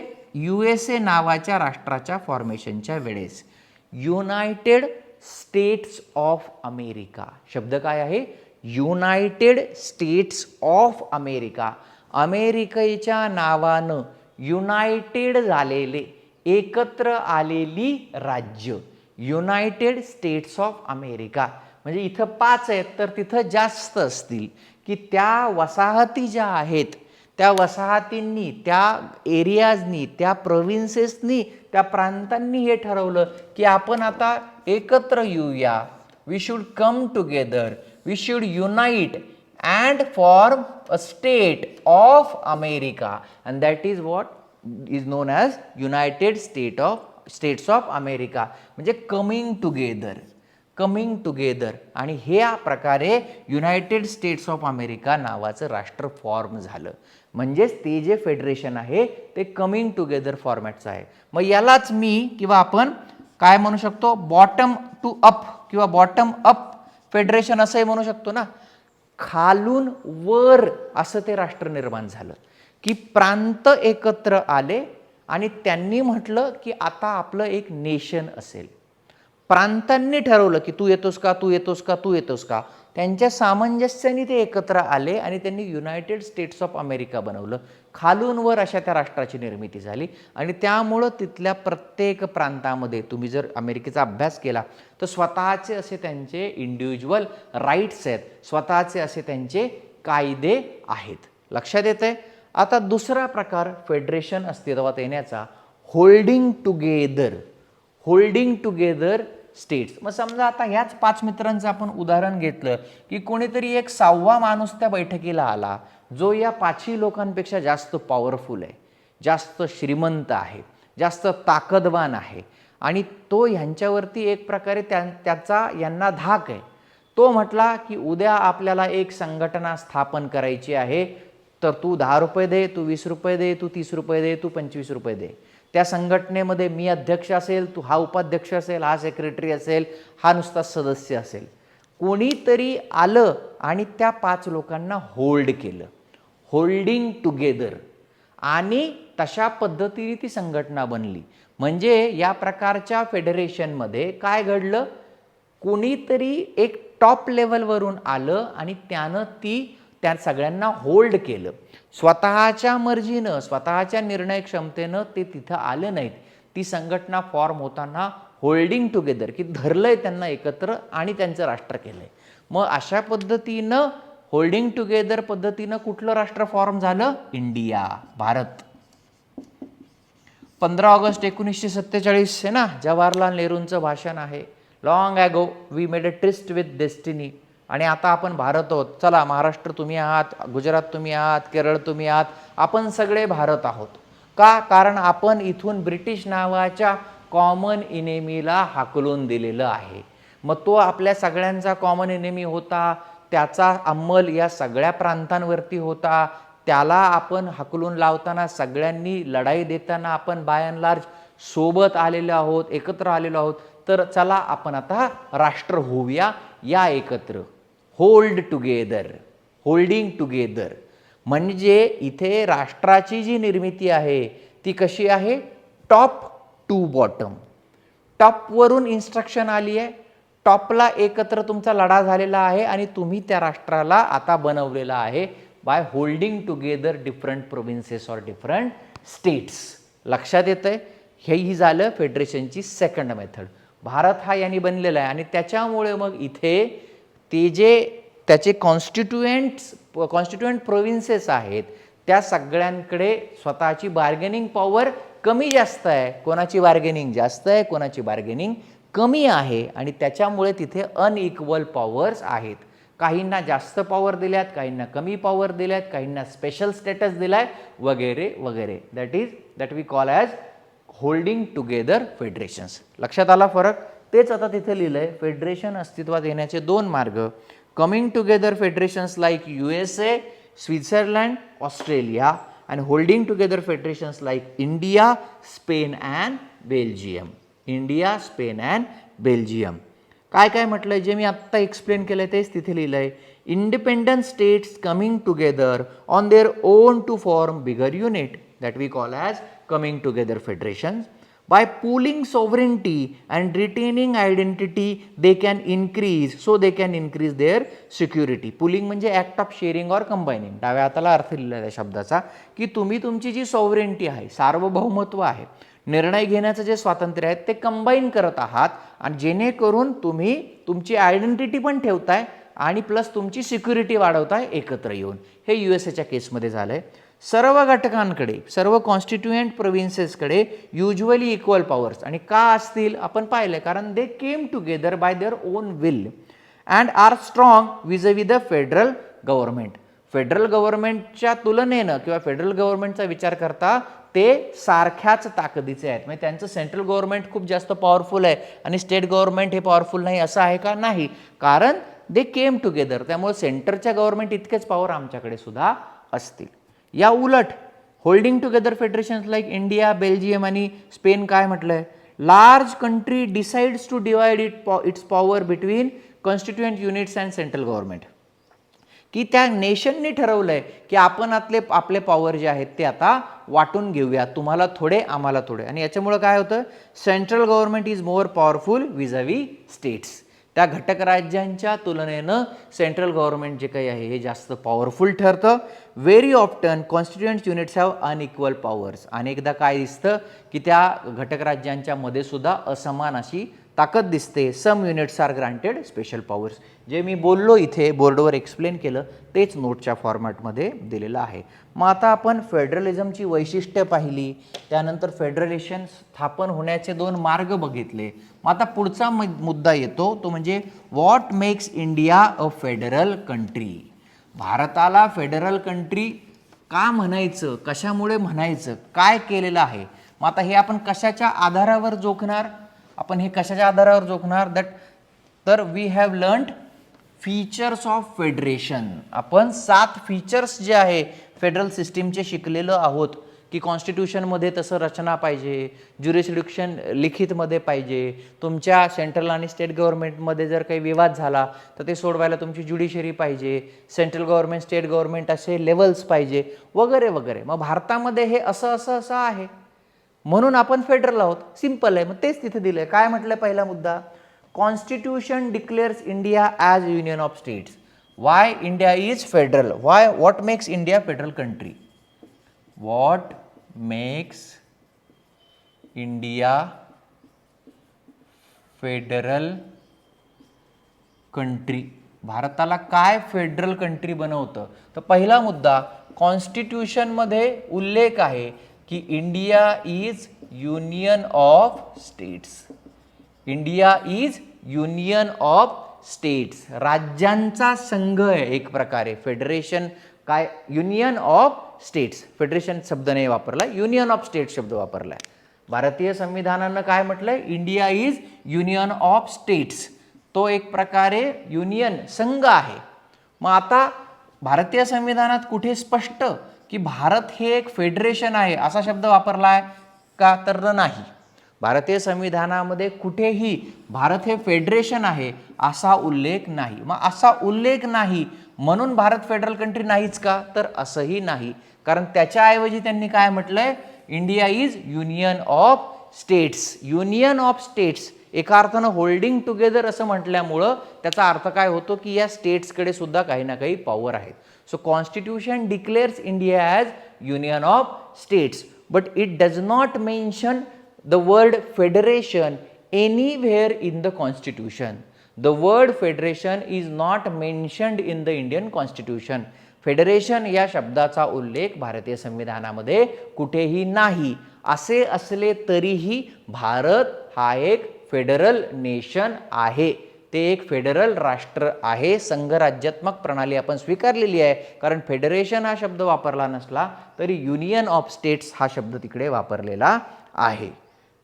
USA नावाच्या राष्ट्राच्या फॉर्मेशनच्या वेळेस. युनायटेड स्टेट्स ऑफ अमेरिका शब्द काय आहे, युनायटेड स्टेट्स ऑफ अमेरिका. अमेरिकेच्या नावानं युनायटेड झालेले, एकत्र आलेली राज्य, युनायटेड स्टेट्स ऑफ अमेरिका. म्हणजे इथं 5 आहेत तर तिथं जास्त असतील की त्या वसाहती ज्या आहेत त्या वसाहतींनी, त्या एरियाजनी, त्या प्रोव्हिन्सेसनी, त्या प्रांतांनी हे ठरवलं की आपण आता एकत्र येऊया. We should come together, we should unite and form a state of America, and that is what is known as United States of America. म्हणजे कमिंग टुगेदर आणि ह्या प्रकारे युनायटेड स्टेट्स ऑफ अमेरिका नावाचं राष्ट्र फॉर्म झालं. म्हणजेच ते जे फेडरेशन आहे ते कमिंग टुगेदर फॉर्मॅटचं आहे. मग यालाच मी किंवा आपण काय म्हणू शकतो, बॉटम टू अप किंवा बॉटम अप फेडरेशन असंही म्हणू शकतो ना. खालून वर असं ते राष्ट्र निर्माण झालं की प्रांत एकत्र आले आणि त्यांनी म्हटलं की आता आपलं एक नेशन असेल. प्रांतांनी ठरवलं की तू येतोस का, तू येतोस का, तू येतोस का. त्यांच्या सामंजस्याने ते एकत्र आले आणि त्यांनी युनायटेड स्टेट्स ऑफ अमेरिका बनवलं. खालून वर अशा त्या राष्ट्राची निर्मिती झाली आणि त्यामुळं तिथल्या प्रत्येक प्रांतामध्ये तुम्ही जर अमेरिकेचा अभ्यास केला तर स्वतःचे असे त्यांचे इंडिव्हिज्युअल राईट्स आहेत, स्वतःचे असे त्यांचे कायदे आहेत. लक्षात येतंय. आता दुसरा प्रकार फेडरेशन अस्तित्वात येण्याचा, होल्डिंग टुगेदर स्टेट्स. मग समजा आता ह्याच 5 मित्रांचं आपण उदाहरण घेतलं की कोणीतरी एक 6वा माणूस त्या बैठकीला आला जो या 5ही लोकांपेक्षा जास्त पॉवरफुल आहे, जास्त श्रीमंत आहे, जास्त ताकदवान आहे आणि तो ह्यांच्यावरती एक प्रकारे त्याचा यांना धाक आहे. तो म्हटला की उद्या आपल्याला एक संघटना स्थापन करायची आहे, तर तू 10 रुपये दे, तू 20 रुपये दे, तू 30 रुपये दे, तू 25 रुपये दे. त्या संघटनेमध्ये मी अध्यक्ष असेल, तू हा उपाध्यक्ष असेल, हा सेक्रेटरी असेल, हा नुसता सदस्य असेल. कोणीतरी आलं आणि त्या 5 लोकांना होल्ड केलं, होल्डिंग टुगेदर, आणि तशा पद्धतीने ती संघटना बनली. म्हणजे या प्रकारच्या फेडरेशनमध्ये काय घडलं, कोणीतरी एक टॉप लेवलवरून आलं आणि त्यानं त्या सगळ्यांना होल्ड केलं. स्वतःच्या मर्जीनं, स्वतःच्या निर्णय क्षमतेनं ते तिथं आले नाहीत. ती संघटना फॉर्म होताना होल्डिंग टुगेदर की धरलंय त्यांना एकत्र आणि त्यांचं राष्ट्र केलंय. मग अशा पद्धतीनं होल्डिंग टुगेदर पद्धतीनं कुठलं राष्ट्र फॉर्म झालं, इंडिया, भारत. 15 ऑगस्ट 1947 आहे ना, जवाहरलाल नेहरूंचं भाषण आहे. Long ago we made a tryst with destiny. आणि आता आपण भारत आहोत. चला, महाराष्ट्र तुम्ही आहात, गुजरात तुम्ही आहात, केरळ तुम्ही आहात, आपण सगळे भारत आहोत. का? कारण आपण इथून ब्रिटिश नावाच्या कॉमन इनेमीला हाकलून दिलेलं आहे. मग तो आपल्या सगळ्यांचा कॉमन इनेमी होता, त्याचा अंमल या सगळ्या प्रांतांवरती होता. त्याला आपण हाकलून लावताना, सगळ्यांनी लढाई देताना आपण बाय अँड लार्ज सोबत आलेलो आहोत, एकत्र आलेलो आहोत. तर चला आपण आता राष्ट्र होऊया, या एकत्र. होल्डिंग टुगेदर म्हणजे इथे राष्ट्राची जी निर्मिती आहे ती कशी आहे, टॉप टू बॉटम. टॉपवरून इन्स्ट्रक्शन आली आहे, टॉपला एकत्र तुमचा लढा झालेला आहे आणि तुम्ही त्या राष्ट्राला आता बनवलेला आहे by holding together different provinces or different states. लक्षात येतंय. हेही झालं फेडरेशनची सेकंड मेथड. भारत हा यांनी बनलेला आहे आणि त्याच्यामुळे मग इथे ते जे त्याचे कॉन्स्टिट्युएंट प्रोव्हिन्सेस आहेत त्या सगळ्यांकडे स्वतःची बार्गेनिंग पॉवर कमी जास्त आहे. कोणाची बार्गेनिंग जास्त आहे, कोणाची बार्गेनिंग कमी आहे आणि त्याच्यामुळे तिथे अनइक्वल पॉवर्स आहेत. काहींना जास्त पॉवर दिल्यात, काहींना कमी पॉवर दिल्यात, काहींना स्पेशल स्टेटस दिलाय वगैरे वगैरे. That we call as holding together federations. लक्षात आला फरक? तेच आता तिथे लिहिलंय. फेडरेशन अस्तित्वात येण्याचे दोन मार्ग. Coming together federations like USA, Switzerland, Australia and holding together federations like India, Spain and Belgium. India, Spain and Belgium. काय काय म्हटलंय जे मी आत्ता एक्सप्लेन केलंय तेच तिथे लिहिलंय. Independent states coming together on their own to form bigger unit that we call as coming together federations. By pooling sovereignty and retaining identity, they can increase their security. Pooling म्हणजे ॲक्ट ऑफ शेअरिंग ऑर कंबायनिंग. डाव्या हाताला अर्थ लिहिला त्या शब्दाचा की तुम्ही तुमची जी सॉव्हरेंटी आहे, सार्वभौमत्व आहे, निर्णय घेण्याचं जे स्वातंत्र्य आहे ते कंबाईन करत आहात आणि जेणेकरून तुम्ही तुमची आयडेंटिटी पण ठेवताय आणि प्लस तुमची सिक्युरिटी वाढवताय एकत्र येऊन. हे USAच्या केसमध्ये झालंय. सर्व घटकांकडे, सर्व कॉन्स्टिट्युएंट प्रोव्हिन्सेसकडे युज्युअली इक्वल पॉवर्स. आणि का असतील आपण पाहिलं, कारण they came together by their own will and are strong vis the federal government. Federal गव्हर्नमेंटच्या तुलनेनं किंवा फेडरल गव्हर्नमेंटचा विचार करता ते सारख्याच ताकदीचे आहेत. म्हणजे त्यांचं सेंट्रल गव्हर्नमेंट खूप जास्त पॉवरफुल आहे आणि स्टेट गव्हर्नमेंट हे पॉवरफुल नाही असं आहे का? नाही, कारण दे केम टुगेदर. त्यामुळे सेंटरच्या गव्हर्नमेंट इतकेच पॉवर आमच्याकडे सुद्धा असतील. या उलट holding together federations like India, Belgium आणि स्पेन काय म्हटलंय? Large country decides to divide its power between constituent units and central government. की त्या नेशनने ठरवलंय की आपण आपले पॉवर जे आहेत ते आता वाटून घेऊया, तुम्हाला थोडे आम्हाला थोडे. आणि याच्यामुळे काय होतं? Central government is more powerful vis a vis states. त्या घटक राज्यांच्या तुलनेनं सेंट्रल गव्हर्नमेंट जे काही आहे हे जास्त पॉवरफुल ठरतं. Very often constituent units have unequal powers. अनेकदा काय दिसतं की त्या घटक राज्यांच्या मध्ये सुद्धा असमान अशी ताकद दिसते. Some units are granted special powers. जे मी बोललो इथे बोर्डवर एक्सप्लेन केलं तेच नोटच्या फॉर्मॅटमध्ये दिलेलं आहे. मग आता आपण फेडरलिझमची वैशिष्ट्य पाहिली, त्यानंतर फेडरेशन स्थापन होण्याचे दोन मार्ग बघितले. मग आता पुढचा मुद्दा येतो तो म्हणजे what makes India a federal country. भारताला फेडरल कंट्री का म्हणायचं, कशामुळे म्हणायचं, काय केलेलं आहे. मग आता हे आपण कशाच्या आधारावर जोखणार? आपण हे कशाच्या आधारावर जोखणार? तर we have learned features of federation. आपण 7 फीचर्स जे आहे फेडरल सिस्टीमचे शिकलेलो आहोत की कॉन्स्टिट्यूशनमध्ये तसं रचना पाहिजे, ज्युरिस्डिक्शन लिखितमध्ये पाहिजे, तुमच्या सेंट्रल आणि स्टेट गव्हर्नमेंटमध्ये जर काही विवाद झाला तर ते सोडवायला तुमची ज्युडिशरी पाहिजे, सेंट्रल गव्हर्नमेंट स्टेट गव्हर्नमेंट असे लेवल्स पाहिजे वगैरे वगैरे. मग भारतामध्ये हे असं आहे म्हणून आपण फेडरल आहोत. सिंपल आहे. मग तेच तिथे दिलंय. काय म्हटलं पहिला मुद्दा? Constitution डिक्लेअर्स India as union of states. Y India is federal? What makes India federal country? What makes India federal country? भारताला काय फेडरल कंट्री बनवतं? तर पहिला मुद्दा, कॉन्स्टिट्यूशनमध्ये उल्लेख आहे की India is union of states. India is union of states. राज्यांचा संघ आहे एक प्रकारे. फेडरेशन काय? Union of states. फेडरेशन शब्द नाही वापरला, युनियन ऑफ स्टेट्स शब्द वापरलाय. भारतीय संविधानानं काय म्हटलंय? India is union of states. तो एक प्रकारे युनियन संघ आहे. मग आता भारतीय संविधानात कुठे स्पष्ट की भारत हे एक फेडरेशन आहे असा शब्द वापरलाय का? तर नाही. भारतीय संविधानामध्ये कुठेही भारत हे फेडरेशन आहे असा उल्लेख नाही. मग असा उल्लेख नाही म्हणून भारत फेडरल कंट्री नाहीच का? तर असंही नाही. कारण त्याच्याऐवजी त्यांनी काय म्हटलंय? India is union of states. Union of states एका अर्थानं होल्डिंग टुगेदर असं म्हटल्यामुळं त्याचा अर्थ काय होतो की या स्टेट्सकडे सुद्धा काही ना काही पॉवर आहेत. So constitution डिक्लेअर्स India as union of states but it does not mention the word federation anywhere in the constitution. The word federation is not mentioned in the Indian constitution. Federation या शब्दाचा उल्लेख भारतीय संविधानामध्ये कुठेही नाही. असे असले तरीही भारत हा एक फेडरल नेशन आहे, ते एक फेडरल राष्ट्र आहे. संघराज्यात्मक प्रणाली आपण स्वीकारलेली आहे, कारण फेडरेशन हा शब्द वापरला नसला तरी युनियन ऑफ स्टेट्स हा शब्द तिकडे वापरलेला आहे.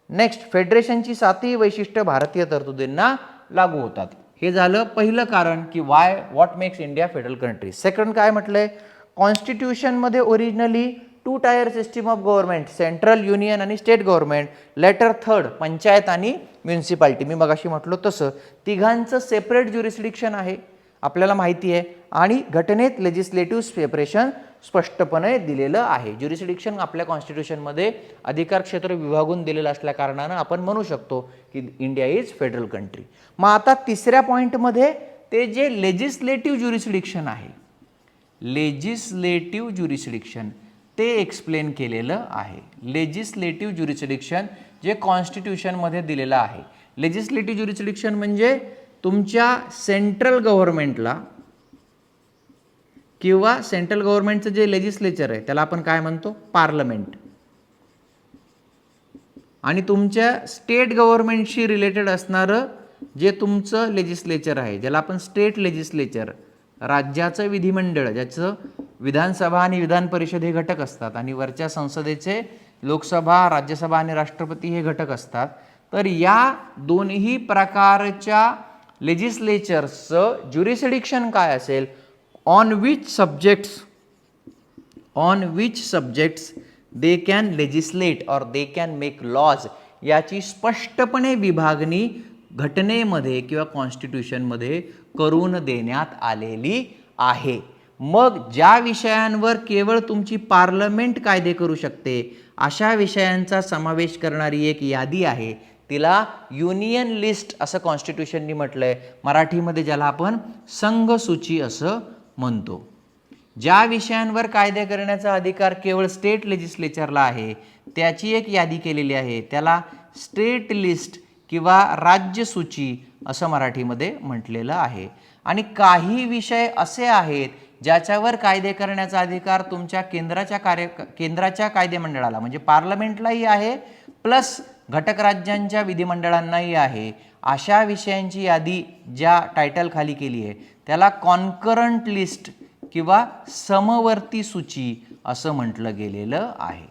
नेक्स्ट, फेडरेशनची 7ही वैशिष्ट्य भारतीय तरतुदींना लागू होतात. हे झालं पहिलं कारण की what makes India federal country. Second काय म्हटलंय, कॉन्स्टिट्यूशनमध्ये originally 2 tier system of government, central, union आणि state government. Later third, panchayat आणि म्युन्सिपाल्टी. मी मगाशी म्हटलो तसं तिघांचं सेपरेट ज्युरिस्डिक्शन आहे, आपल्याला माहिती आहे. आणि घटनेत लेजिस्लेटिव्ह सेपरेशन स्पष्टपणे दिलेलं आहे. ज्युरिस्डिक्शन आपल्या कॉन्स्टिट्यूशनमध्ये अधिकार क्षेत्र विभागून दिलेलं असल्या कारणानं आपण म्हणू शकतो की इंडिया इज फेडरल कंट्री. मग आता तिसऱ्या पॉईंटमध्ये ते जे लेजिस्लेटिव्ह ज्युरिस्डिक्शन आहे, लेजिस्लेटिव्ह ज्युरिस्डिक्शन ते एक्सप्लेन केलेलं आहे. लेजिस्लेटिव्ह ज्युरिस्डिक्शन जे कॉन्स्टिट्यूशनमध्ये दिलेलं आहे. लेजिस्लेटिव्ह ज्युरिस्डिक्शन म्हणजे तुमच्या सेंट्रल गव्हर्नमेंटला किंवा सेंट्रल गव्हर्नमेंटचं जे लेजिस्लेचर आहे त्याला आपण काय म्हणतो, पार्लमेंट. आणि तुमच्या स्टेट गव्हर्नमेंटशी रिलेटेड असणारं जे तुमचं लेजिस्लेचर आहे, ज्याला आपण स्टेट लेजिस्लेचर, राज्याचं विधिमंडळ, ज्याचं विधानसभा आणि विधान परिषद हे घटक असतात आणि वरच्या संसदेचे लोकसभा, राज्यसभा आणि राष्ट्रपती हे घटक असतात. तर या दोन्ही प्रकारच्या लेजिस्लेचरचं ज्युरिस्डिक्शन काय असेल, on which subjects they can legislate और दे कॅन मेक लॉज, याची स्पष्टपणे विभागणी घटनेमध्ये किंवा कॉन्स्टिट्यूशनमध्ये करून देण्यात आलेली आहे. मग ज्या विषयांवर केवळ तुमची पार्लमेंट कायदे करू शकते अशा विषयांचा समावेश करणारी एक यादी आहे, तिला युनियन लिस्ट असं कॉन्स्टिट्यूशननी म्हटलंय. मराठीमध्ये ज्याला आपण संघसूची असं म्हणतो. ज्या विषयांवर कायदे करण्याचा अधिकार केवळ स्टेट लेजिस्लेचरला आहे त्याची एक यादी केलेली आहे, त्याला स्टेट लिस्ट किंवा राज्यसूची असं मराठीमध्ये म्हटलेलं आहे. आणि विषय असे आहेत ज्याच्यावर कायदे करण्याचा अधिकार तुमच्या केंद्राच्या कायदेमंडळाला म्हणजे पार्लमेंटलाही आहे, प्लस घटक राज्यांच्या विधिमंडळांनाही आहे. अशा विषयांची यादी ज्या टायटल खाली केली आहे त्याला कॉन्करंट लिस्ट किंवा समवर्ती सूची असं म्हटलं गेलेलं आहे.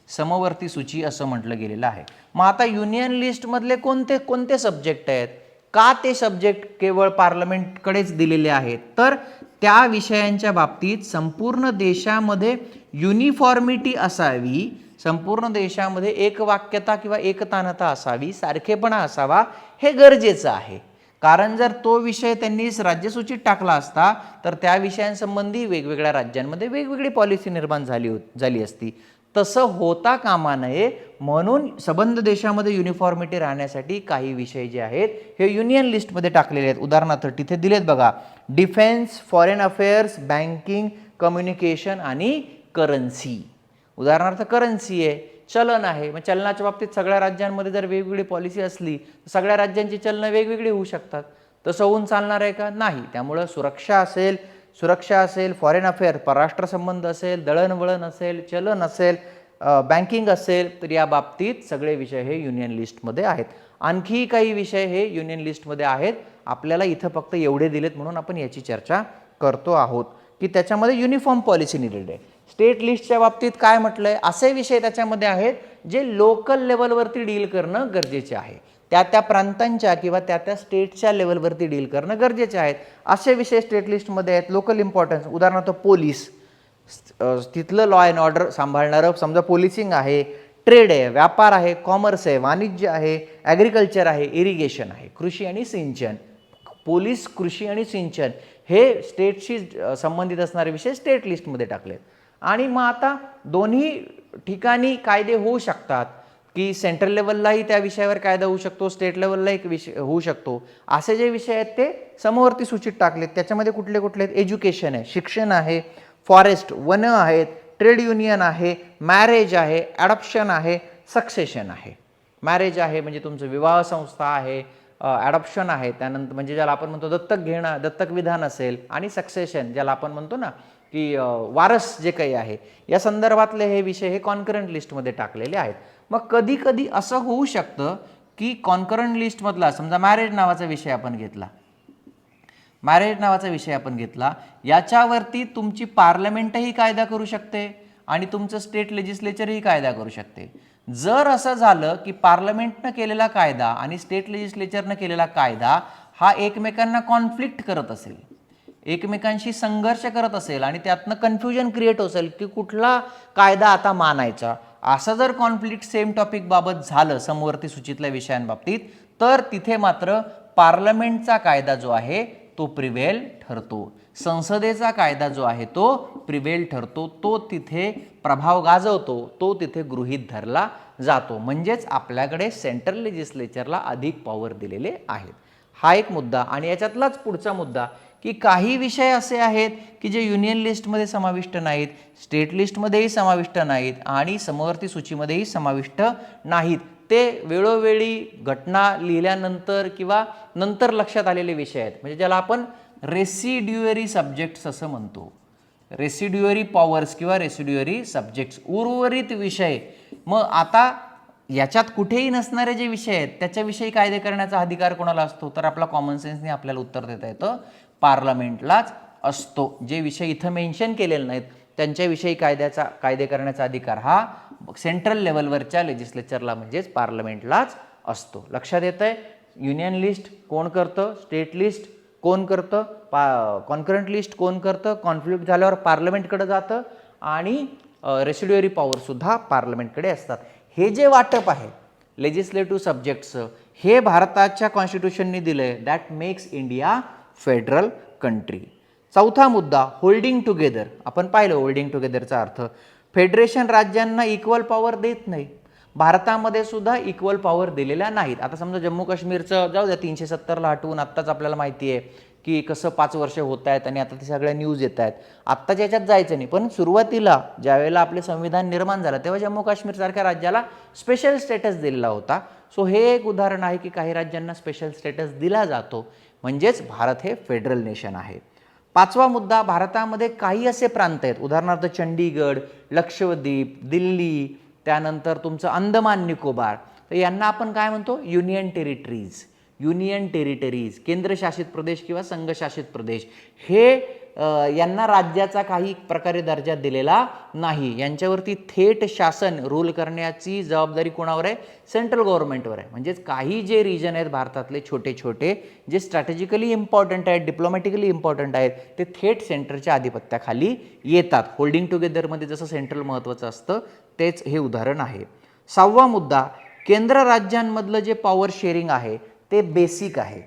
समवर्ती सूची असं म्हटलं गेलेलं आहे. मग आता युनियन लिस्टमधले कोणते सब्जेक्ट आहेत, का ते सब्जेक्ट केवळ पार्लमेंटकडेच दिलेले आहेत, तर त्या विषयांच्या बाबतीत संपूर्ण देशामध्ये युनिफॉर्मिटी असावी, संपूर्ण देशामध्ये एकवाक्यता किंवा एकतानता असावी, सारखेपणा असावा, हे गरजेचं आहे. कारण जर तो विषय त्यांनी राज्यसूचीत टाकला असता तर त्या विषयांसंबंधी वेगवेगळ्या राज्यांमध्ये वेगवेगळी पॉलिसी निर्माण झाली असती. तसं होता कामा नये, म्हणून सबंध देशामध्ये युनिफॉर्मिटी राहण्यासाठी काही विषय जे आहेत हे युनियन लिस्टमध्ये टाकलेले आहेत. उदाहरणार्थ तिथे दिलेत बघा, defence, foreign affairs, banking, communication आणि करन्सी. उदाहरणार्थ करन्सी आहे, चलन आहे. मग चलनाच्या बाबतीत सगळ्या राज्यांमध्ये जर वेगवेगळी पॉलिसी असली तर सगळ्या राज्यांची चलनं वेगवेगळी होऊ शकतात. तसं होऊन चालणार आहे का? नाही. त्यामुळं सुरक्षा असेल, फॉरेन अफेअर परराष्ट्र संबंध असेल, दळणवळण असेल, चलन असेल, बँकिंग असेल, तर या बाबतीत सगळे विषय हे युनियन लिस्टमध्ये आहेत. आणखी काही विषय हे युनियन लिस्टमध्ये आहेत. आपल्याला इथं फक्त एवढे दिलेत म्हणून आपण याची चर्चा करतो आहोत की त्याच्यामध्ये युनिफॉर्म पॉलिसी निडेड आहे. स्टेट लिस्टच्या बाबतीत काय म्हटलंय, असे विषय त्याच्यामध्ये आहेत जे लोकल लेवलवरती डील करणं गरजेचे आहे, त्या प्रांतांच्या किंवा त्या स्टेटच्या लेवलवरती डील करणं गरजेचे आहेत. असे विषय स्टेट लिस्टमध्ये आहेत. लोकल इम्पॉर्टन्स, उदाहरणार्थ पोलीस, तिथलं लॉ अँड ऑर्डर सांभाळणारं समजा पोलिसिंग आहे, ट्रेड आहे, व्यापार आहे, कॉमर्स आहे, वाणिज्य आहे, ॲग्रिकल्चर आहे, इरिगेशन आहे, कृषी आणि सिंचन. पोलीस, कृषी आणि सिंचन हे स्टेटशी संबंधित असणारे विषय स्टेट लिस्टमध्ये टाकलेत. आणि मग आता दोन्ही ठिकाणी कायदे होऊ शकतात की सेंट्रल लेवललाही त्या विषयावर कायदा होऊ शकतो, स्टेट लेवलला एक विषय होऊ शकतो. असे जे विषय आहेत ते समवर्ती सूचीत टाकलेत. त्याच्यामध्ये कुठले आहेत, एज्युकेशन आहे, शिक्षण आहे, फॉरेस्ट वन आहेत, ट्रेड युनियन आहे, मॅरेज आहे, ॲडॉप्शन आहे, सक्सेशन आहे. मॅरेज आहे म्हणजे तुमचं विवाह संस्था आहे, ॲडॉप्शन आहे त्यानंतर म्हणजे ज्याला आपण म्हणतो दत्तक घेणं, दत्तक विधान असेल, आणि सक्सेशन ज्याला आपण म्हणतो ना की वारस जे काही आहे या संदर्भातले हे विषय हे कॉन्करंट लिस्टमध्ये टाकलेले आहेत. मग कधी कधी असं होऊ शकतं की कॉन्करंट लिस्टमधला समजा मॅरेज नावाचा विषय आपण घेतला, याच्यावरती तुमची पार्लमेंटही कायदा करू शकते आणि तुमचं स्टेट लेजिस्लेचरही कायदा करू शकते. जर असं झालं की पार्लमेंटनं केलेला कायदा आणि स्टेट लेजिस्लेचरनं केलेला कायदा हा एकमेकांना कॉन्फ्लिक्ट करत असेल, एकमेकांशी संघर्ष करत असेल आणि त्यातनं कन्फ्युजन क्रिएट असेल की कुठला कायदा आता मानायचा, असं जर कॉन्फ्लिक्ट सेम टॉपिक बाबत झालं समवर्ती सूचीतल्या विषयांबाबतीत, तर तिथे मात्र पार्लमेंटचा कायदा जो आहे तो प्रिव्हेल ठरतो, संसदेचा कायदा जो आहे तो प्रिव्हेल ठरतो, तो तिथे प्रभाव गाजवतो, तो तिथे गृहीत धरला जातो. म्हणजेच आपल्याकडे सेंट्रल लेजिस्लेचरला अधिक पॉवर दिलेले आहेत. हा एक मुद्दा. आणि याच्यातलाच पुढचा मुद्दा की काही विषय असे आहेत की जे युनियन लिस्टमध्ये समाविष्ट नाहीत, स्टेट लिस्टमध्येही समाविष्ट नाहीत आणि समवर्ती सूचीमध्येही समाविष्ट नाहीत. ते वेळोवेळी घटना लिहिल्यानंतर किंवा नंतर लक्षात आलेले विषय आहेत, म्हणजे ज्याला आपण रेसिड्युअरी सब्जेक्ट्स असं म्हणतो. रेसिड्युअरी पॉवर्स किंवा रेसिड्युअरी सब्जेक्ट्स, उर्वरित विषय. मग आता याच्यात कुठेही नसणारे जे विषय आहेत त्याच्याविषयी कायदे करण्याचा अधिकार कोणाला असतो, तर आपला कॉमन सेन्सने आपल्याला उत्तर देता येतं, पार्लमेंटलाच असतो. जे विषय इथं मेन्शन केलेले नाहीत त्यांच्याविषयी कायदे करण्याचा अधिकार हा सेंट्रल लेवलवरच्या लेजिस्लेचरला म्हणजेच पार्लमेंटलाच असतो. लक्षात येतंय? युनियन लिस्ट कोण करतं, स्टेट लिस्ट कोण करतं, कॉन्करंट लिस्ट कोण करतं, कॉन्फ्लिक्ट झाल्यावर पार्लमेंटकडे जातं आणि रेसिड्युअरी पॉवरसुद्धा पार्लमेंटकडे असतात. हे जे वाटप आहे लेजिस्लेटिव्ह सब्जेक्टचं हे भारताच्या कॉन्स्टिट्यूशनने दिलं आहे. That makes India federal country. चौथा मुद्दा होल्डिंग टुगेदर. आपण पाहिलं होल्डिंग टुगेदरचा अर्थ. फेडरेशन राज्यांना इक्वल पॉवर देत नाही. भारतामध्ये सुद्धा इक्वल पॉवर दिलेल्या नाहीत. आता समजा जम्मू काश्मीरचं जाऊ द्या 370ला हटवून, आत्ताच आपल्याला माहिती आहे की कसं 5 वर्ष होत आहेत आणि आता ते सगळ्या न्यूज येत आहेत. आत्ताच्या याच्यात जायचं नाही, पण सुरुवातीला ज्यावेळेला आपले संविधान निर्माण झालं तेव्हा जम्मू काश्मीरसारख्या राज्याला स्पेशल स्टेटस दिलेला होता. सो हे एक उदाहरण आहे की काही राज्यांना स्पेशल स्टेटस दिला जातो, म्हणजेच भारत हे फेडरल नेशन आहे. पाचवा मुद्दा, भारतामध्ये काही असे प्रांत आहेत, उदाहरणार्थ चंडीगड, लक्षद्वीप, दिल्ली, त्यानंतर तुमचं अंदमान निकोबार, तर यांना आपण काय म्हणतो, युनियन टेरिटरीज. युनियन टेरिटरीज, केंद्रशासित प्रदेश किंवा संघशासित प्रदेश, हे यांना राज्याचा काही प्रकारे दर्जा दिलेला नाही. यांच्यावरती थेट शासन रूल करण्याची जबाबदारी कोणावर आहे, सेंट्रल गव्हर्नमेंटवर आहे. म्हणजेच काही जे रिजन आहेत भारतातले छोटे छोटे जे स्ट्रॅटेजिकली इम्पॉर्टंट आहेत, डिप्लोमॅटिकली इम्पॉर्टंट आहेत, ते थेट सेंटरच्या आधिपत्याखाली येतात. होल्डिंग टुगेदरमध्ये जसं सेंट्रल महत्त्वाचं असतं तेच हे उदाहरण आहे. सहावा मुद्दा, केंद्र राज्यांमधलं जे पॉवर शेअरिंग आहे ते बेसिक आहे.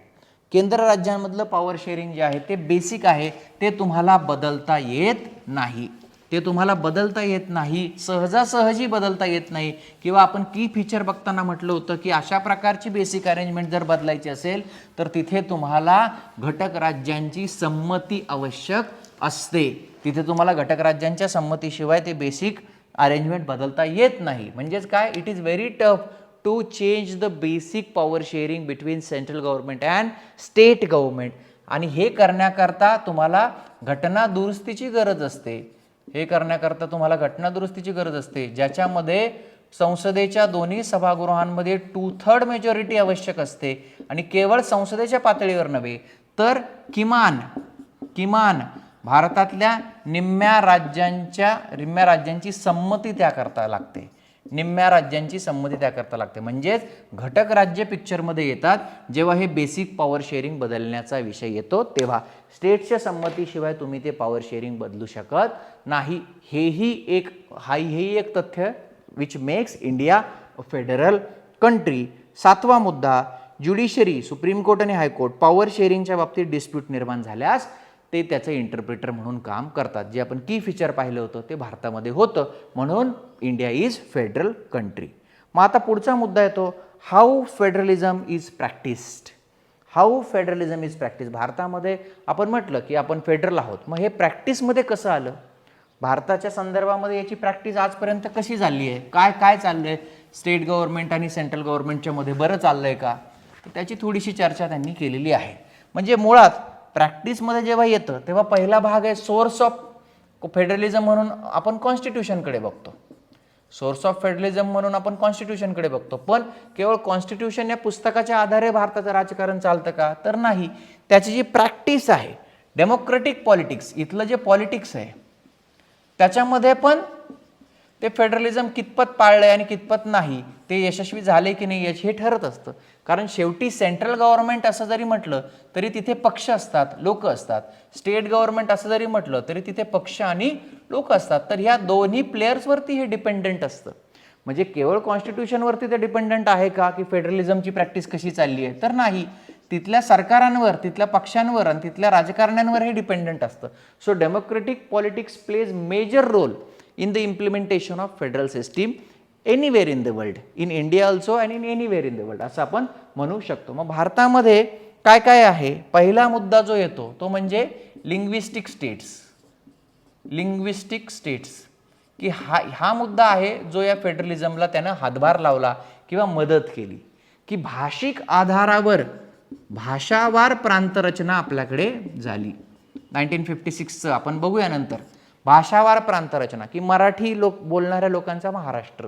केंद्र राज्यांमधलं पॉवर शेअरिंग जे आहे ते बेसिक आहे, ते तुम्हाला बदलता येत नाही. ते तुम्हाला बदलता येत नाही, सहजासहजी बदलता येत नाही. किंवा आपण की फीचर बघताना म्हटलं होतं की अशा प्रकारची बेसिक अरेंजमेंट जर बदलायची असेल तर तिथे तुम्हाला घटक राज्यांची संमती आवश्यक असते. तिथे तुम्हाला घटक राज्यांच्या संमतीशिवाय ते बेसिक अरेंजमेंट बदलता येत नाही. म्हणजेच काय, it is very tough to change the basic power sharing between central government and state government. आणि हे करण्याकरता तुम्हाला घटना दुरुस्तीची गरज असते. हे करण्याकरता तुम्हाला घटना दुरुस्तीची गरज असते, ज्याच्यामध्ये संसदेच्या दोन्ही सभागृहांमध्ये 2/3 मेजॉरिटी आवश्यक असते. आणि केवळ संसदेच्या पातळीवर नव्हे तर किमान भारतातल्या निम्म्या राज्यांची संमती त्याकरता लागते. निम्म्या राज्यांची संमती त्याकरता लागते. म्हणजेच घटक राज्य पिक्चरमध्ये येतात जेव्हा हे बेसिक पॉवर शेअरिंग बदलण्याचा विषय येतो तेव्हा. स्टेटच्या संमतीशिवाय तुम्ही ते पॉवर शेअरिंग बदलू शकत नाही. हेही एक तथ्य which makes India a federal country. सातवा मुद्दा, ज्युडिशरी, सुप्रीम कोर्ट आणि हायकोर्ट पॉवर शेअरिंगच्या बाबतीत डिस्प्यूट निर्माण झाल्यास ते त्याचं इंटरप्रिटर म्हणून काम करतात. जे आपण की फीचर पाहिलं होतं ते भारतामध्ये होतं, म्हणून इंडिया इज फेडरल कंट्री. मग आता पुढचा मुद्दा येतो, how federalism is practised. How federalism is practice. भारतामध्ये आपण म्हटलं की आपण फेडरल आहोत, मग हे प्रॅक्टिसमध्ये कसं आलं, भारताच्या संदर्भामध्ये याची प्रॅक्टिस आजपर्यंत कशी झाली आहे, काय चाललं आहे स्टेट गव्हर्नमेंट आणि सेंट्रल गव्हर्नमेंटच्या मध्ये, बरं चाललं आहे का, तर त्याची थोडीशी चर्चा त्यांनी केलेली आहे. म्हणजे मुळात प्रॅक्टिसमध्ये जेव्हा येतं तेव्हा पहिला भाग आहे सोर्स ऑफ फेडरलिझम म्हणून आपण कॉन्स्टिट्यूशनकडे बघतो, सोर्स ऑफ फेडरलिझम म्हणून आपण कॉन्स्टिट्यूशनकडे बघतो. पण केवळ कॉन्स्टिट्यूशन या पुस्तकाच्या आधारे भारताचं राजकारण चालतं का? तर नाही. त्याची जी प्रॅक्टिस आहे, डेमोक्रेटिक पॉलिटिक्स, इथलं जे पॉलिटिक्स आहे त्याच्यामध्ये पण ते फेडरलिझम कितपत पाळलंय आणि कितपत नाही, ते यशस्वी झाले की नाही हे ठरत असतं. कारण शेवटी सेंट्रल गव्हर्नमेंट असं जरी म्हटलं तरी तिथे पक्ष असतात, लोक असतात. स्टेट गव्हर्नमेंट असं जरी म्हटलं तरी तिथे पक्ष आणि लोक असतात. तर ह्या दोन्ही प्लेयर्सवरती हे डिपेंडंट असतं. म्हणजे केवळ कॉन्स्टिट्यूशनवरती ते डिपेंडंट आहे का की फेडरलिझमची प्रॅक्टिस कशी चालली आहे? तर नाही. तिथल्या सरकारांवर, तिथल्या पक्षांवर आणि तिथल्या राजकारण्यांवर हे डिपेंडंट असतं. So democratic politics plays major role in the implementation of federal system anywhere in the world, in India also and in anywhere in the world असं आपण म्हणू शकतो. मग भारतामध्ये काय काय आहे? पहिला मुद्दा जो येतो तो म्हणजे लिंग्विस्टिक स्टेट्स. लिंग्विस्टिक स्टेट्स की हा मुद्दा आहे जो या फेडरलिझमला त्यानं हातभार लावला किंवा मदत केली, की भाषिक आधारावर भाषावार प्रांतरचना आपल्याकडे झाली. 1956चं आपण बघूया नंतर. भाषावार प्रांतरचना की मराठी बोलणाऱ्या लोकांचा महाराष्ट्र,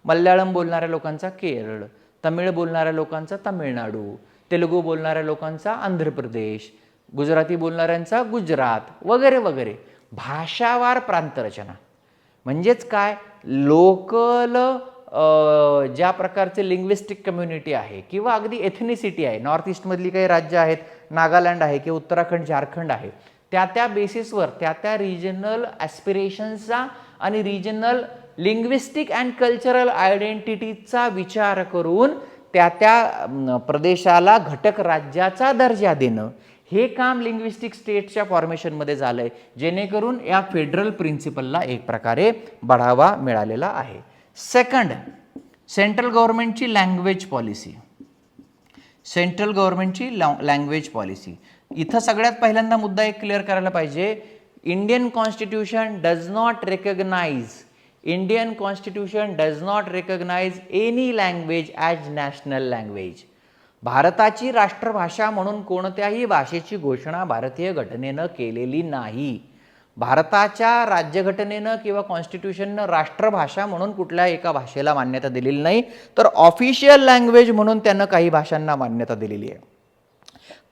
मल्याळम बोलणाऱ्या लोकांचा केरळ, तमिळ बोलणाऱ्या लोकांचा तामिळनाडू, तेलुगू बोलणाऱ्या लोकांचा आंध्र प्रदेश, गुजराती बोलणाऱ्यांचा गुजरात वगैरे वगैरे. भाषावार प्रांतरचना म्हणजेच काय? लोकल ज्या प्रकारचे लिंग्विस्टिक कम्युनिटी आहे किंवा अगदी एथनिसिटी आहे, नॉर्थ ईस्टमधली काही राज्य आहेत, नागालँड आहे किंवा उत्तराखंड, झारखंड आहे, त्या बेसिसवर त्या रिजनल ॲस्पिरेशन्सचा आणि रिजनल लिंग्विस्टिक अँड कल्चरल आयडेंटिटीचा विचार करून त्या प्रदेशाला घटक राज्याचा दर्जा देणं, हे काम लिंग्विस्टिक स्टेट्सच्या फॉर्मेशनमध्ये झालंय, जेणेकरून या फेडरल प्रिन्सिपलला एक प्रकारे बढावा मिळालेला आहे. सेकंड, सेंट्रल गव्हर्नमेंटची लँग्वेज पॉलिसी. सेंट्रल गव्हर्नमेंटची लँग्वेज पॉलिसी. इथं सगळ्यात पहिल्यांदा मुद्दा एक क्लिअर करायला पाहिजे. Indian constitution does not recognise any language as national language. भारताची राष्ट्रभाषा म्हणून कोणत्याही भाषेची घोषणा भारतीय घटनेनं केलेली नाही. भारताच्या राज्यघटनेनं किंवा कॉन्स्टिट्यूशननं राष्ट्रभाषा म्हणून कुठल्या एका भाषेला मान्यता दिलेली नाही, तर ऑफिशियल लँग्वेज म्हणून त्यानं काही भाषांना मान्यता दिलेली आहे.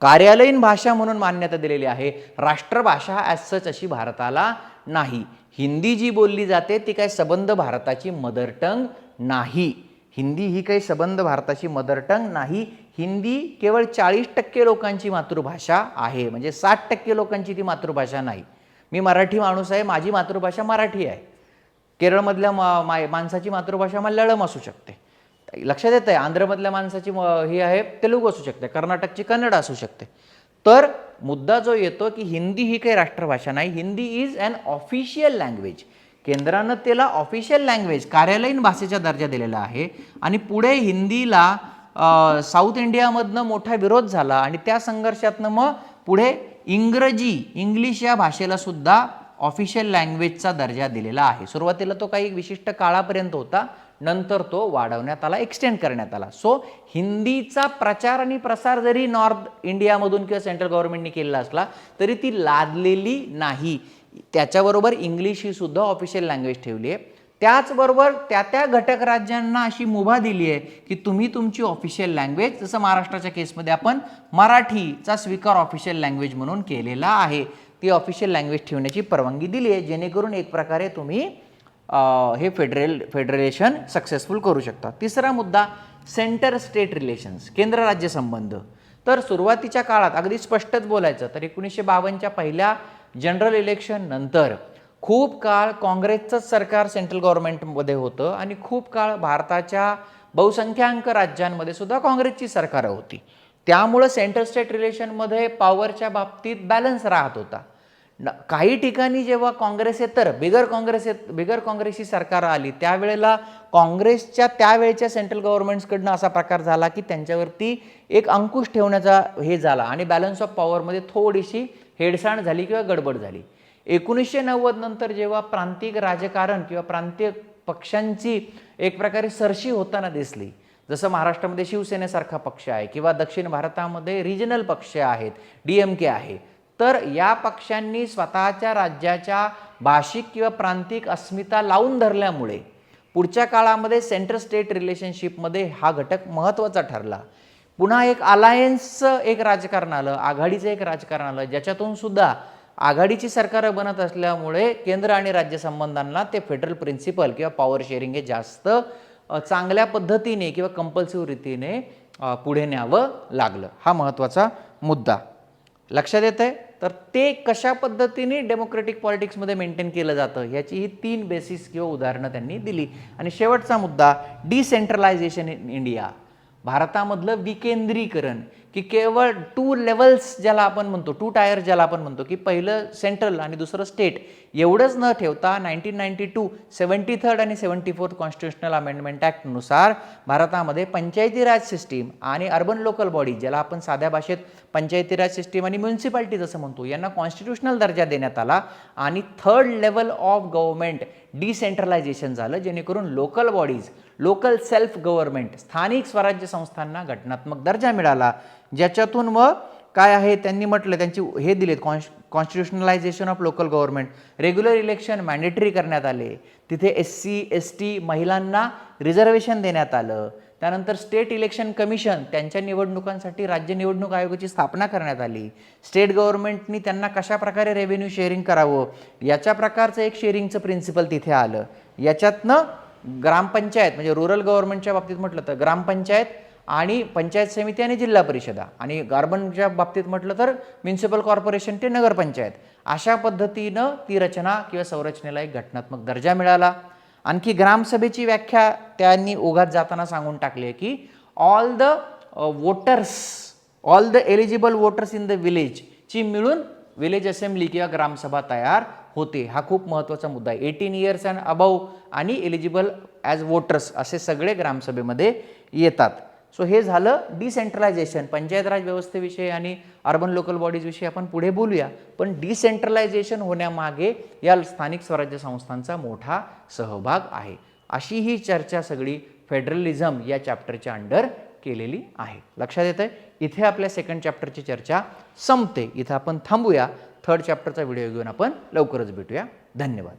कार्यालयीन भाषा म्हणून मान्यता दिलेली आहे. राष्ट्रभाषा ॲज सच अशी भारताला नाही. हिंदी जी बोलली जाते ती काही सबंध भारताची मदर टंग नाही. हिंदी ही काही सबंध भारताची मदर टंग नाही. हिंदी केवळ 40% लोकांची मातृभाषा आहे, म्हणजे 60% लोकांची ती मातृभाषा नाही. मी मराठी माणूस आहे, माझी मातृभाषा मराठी आहे. केरळमधल्या माणसाची मातृभाषा मल्याळम असू शकते, लक्षात येत आहे. आंध्रमधल्या माणसाची ही आहे तेलुगू असू शकते, कर्नाटकची कन्नड असू शकते. तर मुद्दा जो येतो की हिंदी ही काही राष्ट्रभाषा नाही. Hindi is an official language. केंद्रानं त्याला ऑफिशियल लँग्वेज, कार्यालयीन भाषेचा दर्जा दिलेला आहे. आणि पुढे हिंदीला साऊथ इंडियामधनं मोठा विरोध झाला आणि त्या संघर्षातनं मग पुढे इंग्लिश या भाषेला सुद्धा ऑफिशियल लँग्वेजचा दर्जा दिलेला आहे. सुरुवातीला तो काही विशिष्ट काळापर्यंत होता, नंतर तो वाढवण्यात आला, एक्सटेंड करण्यात आला. सो हिंदीचा प्रचार आणि प्रसार जरी नॉर्थ इंडियामधून किंवा सेंट्रल गव्हर्नमेंटने केलेला असला तरी ती लादलेली नाही. त्याच्याबरोबर इंग्लिश ही सुद्धा ऑफिशियल लँग्वेज ठेवली आहे. त्याचबरोबर त्या घटक राज्यांना अशी मुभा दिली आहे की तुम्ही तुमची ऑफिशियल लँग्वेज, जसं महाराष्ट्राच्या केसमध्ये आपण मराठीचा स्वीकार ऑफिशियल लँग्वेज म्हणून केलेला आहे, ती ऑफिशियल लँग्वेज ठेवण्याची परवानगी दिली आहे, जेणेकरून एक प्रकारे तुम्ही हे फेडरेशन सक्सेसफुल करू शकता. तिसरा मुद्दा, सेंटर स्टेट रिलेशन्स, केंद्र राज्य संबंध. तर सुरुवातीच्या काळात अगदी स्पष्टच बोलायचं तर 1952च्या पहिल्या जनरल इलेक्शन नंतर खूप काळ काँग्रेसचंच सरकार सेंट्रल गव्हर्नमेंटमध्ये होतं आणि खूप काळ भारताच्या बहुसंख्याक राज्यांमध्ये सुद्धा काँग्रेसची सरकारं होती. त्यामुळं सेंटर स्टेट रिलेशनमध्ये पॉवरच्या बाबतीत बॅलन्स राहत होता. काही ठिकाणी जेव्हा काँग्रेसेतर बिगर काँग्रेसची सरकार आली त्यावेळेला काँग्रेसच्या त्यावेळेच्या सेंट्रल गव्हर्नमेंट्सकडनं असा प्रकार झाला की त्यांच्यावरती एक अंकुश ठेवण्याचा हे झाला आणि बॅलन्स ऑफ पॉवरमध्ये थोडीशी हेडसाण झाली किंवा गडबड झाली. 1990 नंतर जेव्हा प्रांतिक राजकारण किंवा प्रांतीय पक्षांची एक प्रकारे सरशी होताना दिसली, जसं महाराष्ट्रामध्ये शिवसेनेसारखा पक्ष आहे किंवा दक्षिण भारतामध्ये रिजनल पक्ष आहेत, DMK आहे, तर या पक्षांनी स्वतःच्या राज्याच्या भाषिक किंवा प्रांतिक अस्मिता लावून धरल्यामुळे पुढच्या काळामध्ये सेंट्रल स्टेट रिलेशनशिपमध्ये हा घटक महत्त्वाचा ठरला. पुन्हा एक अलायन्सचं एक राजकारण आलं, आघाडीचं एक राजकारण आलं, ज्याच्यातून सुद्धा आघाडीची सरकारं बनत असल्यामुळे केंद्र आणि राज्य संबंधांना ते फेडरल प्रिन्सिपल किंवा पॉवर शेअरिंग हे जास्त चांगल्या पद्धतीने किंवा कंपल्सिव्ह रीतीने पुढे न्यावं लागलं. हा महत्त्वाचा मुद्दा लक्षात येतं आहे. तर ते कशा पद्धतीने डेमोक्रेटिक पॉलिटिक्समध्ये मेंटेन केलं जातं ह्याची ही 3 बेसिस किंवा उदाहरणं त्यांनी दिली. आणि शेवटचा मुद्दा डिसेंट्रलायझेशन इन इंडिया, भारतामधलं विकेंद्रीकरण, की केवळ 2 लेवल्स ज्याला आपण म्हणतो, 2 टायर ज्याला आपण म्हणतो, की पहिलं सेंट्रल आणि दुसरं स्टेट एवढंच न ठेवता 1992 73rd आणि 74th कॉन्स्टिट्युशनल अमेंडमेंट ॲक्टनुसार भारतामध्ये पंचायती राज सिस्टीम आणि अर्बन लोकल बॉडी ज्याला आपण साध्या भाषेत पंचायती राज सिस्टीम आणि म्युन्सिपाल्टीज असं म्हणतो यांना कॉन्स्टिट्युशनल दर्जा देण्यात आला आणि 3rd level of government decentralisation झालं, जेणेकरून local bodies, local self government, स्थानिक स्वराज्य संस्थांना घटनात्मक दर्जा मिळाला. ज्याच्यातून मग काय आहे त्यांनी म्हटलं, त्यांची हे दिलेत constitutionalisation of local government, regular election mandatory करण्यात आले, तिथे SC ST महिलांना रिझर्वेशन देण्यात आलं. त्यानंतर स्टेट इलेक्शन कमिशन त्यांच्या निवडणुकांसाठी राज्य निवडणूक आयोगाची स्थापना करण्यात आली. स्टेट गव्हर्नमेंटनी त्यांना कशा प्रकारे रेव्हेन्यू शेअरिंग करावं याच्या प्रकारचं एक शेअरिंगचं प्रिन्सिपल तिथे आलं. याच्यातनं ग्रामपंचायत म्हणजे रुरल गव्हर्नमेंटच्या बाबतीत म्हटलं तर ग्रामपंचायत आणि पंचायत समिती आणि जिल्हा परिषदा, आणि अर्बनच्या बाबतीत म्हटलं तर म्युन्सिपल कॉर्पोरेशन ते नगरपंचायत, अशा पद्धतीनं ती रचना किंवा संरचनेला एक घटनात्मक दर्जा मिळाला. आणखी ग्रामसभेची व्याख्या त्यांनी ओघात जाताना सांगून टाकली आहे की all the eligible voters in the village ची मिळून विलेज असेंब्ली किंवा ग्रामसभा तयार होते. हा खूप महत्त्वाचा मुद्दा आहे. 18 इयर्स अँड अबाव आणि एलिजिबल ॲज वोटर्स असे सगळे ग्रामसभेमध्ये येतात. सो हे झालं डिसेंट्रलायझेशन. पंचायत राज व्यवस्थेविषयी आणि अर्बन लोकल बॉडीजविषयी आपण पुढे बोलूया, पण डिसेंट्रलायझेशन होण्यामागे या स्थानिक स्वराज्य संस्थांचा मोठा सहभाग आहे. अशी ही चर्चा सगळी फेडरलिझम या चॅप्टरच्या अंडर केलेली आहे. लक्षात येतंय? इथे आपल्या 2nd चॅप्टरची चर्चा संपते. इथं आपण थांबूया. 3rd चॅप्टरचा व्हिडिओ घेऊन आपण लवकरच भेटूया. धन्यवाद.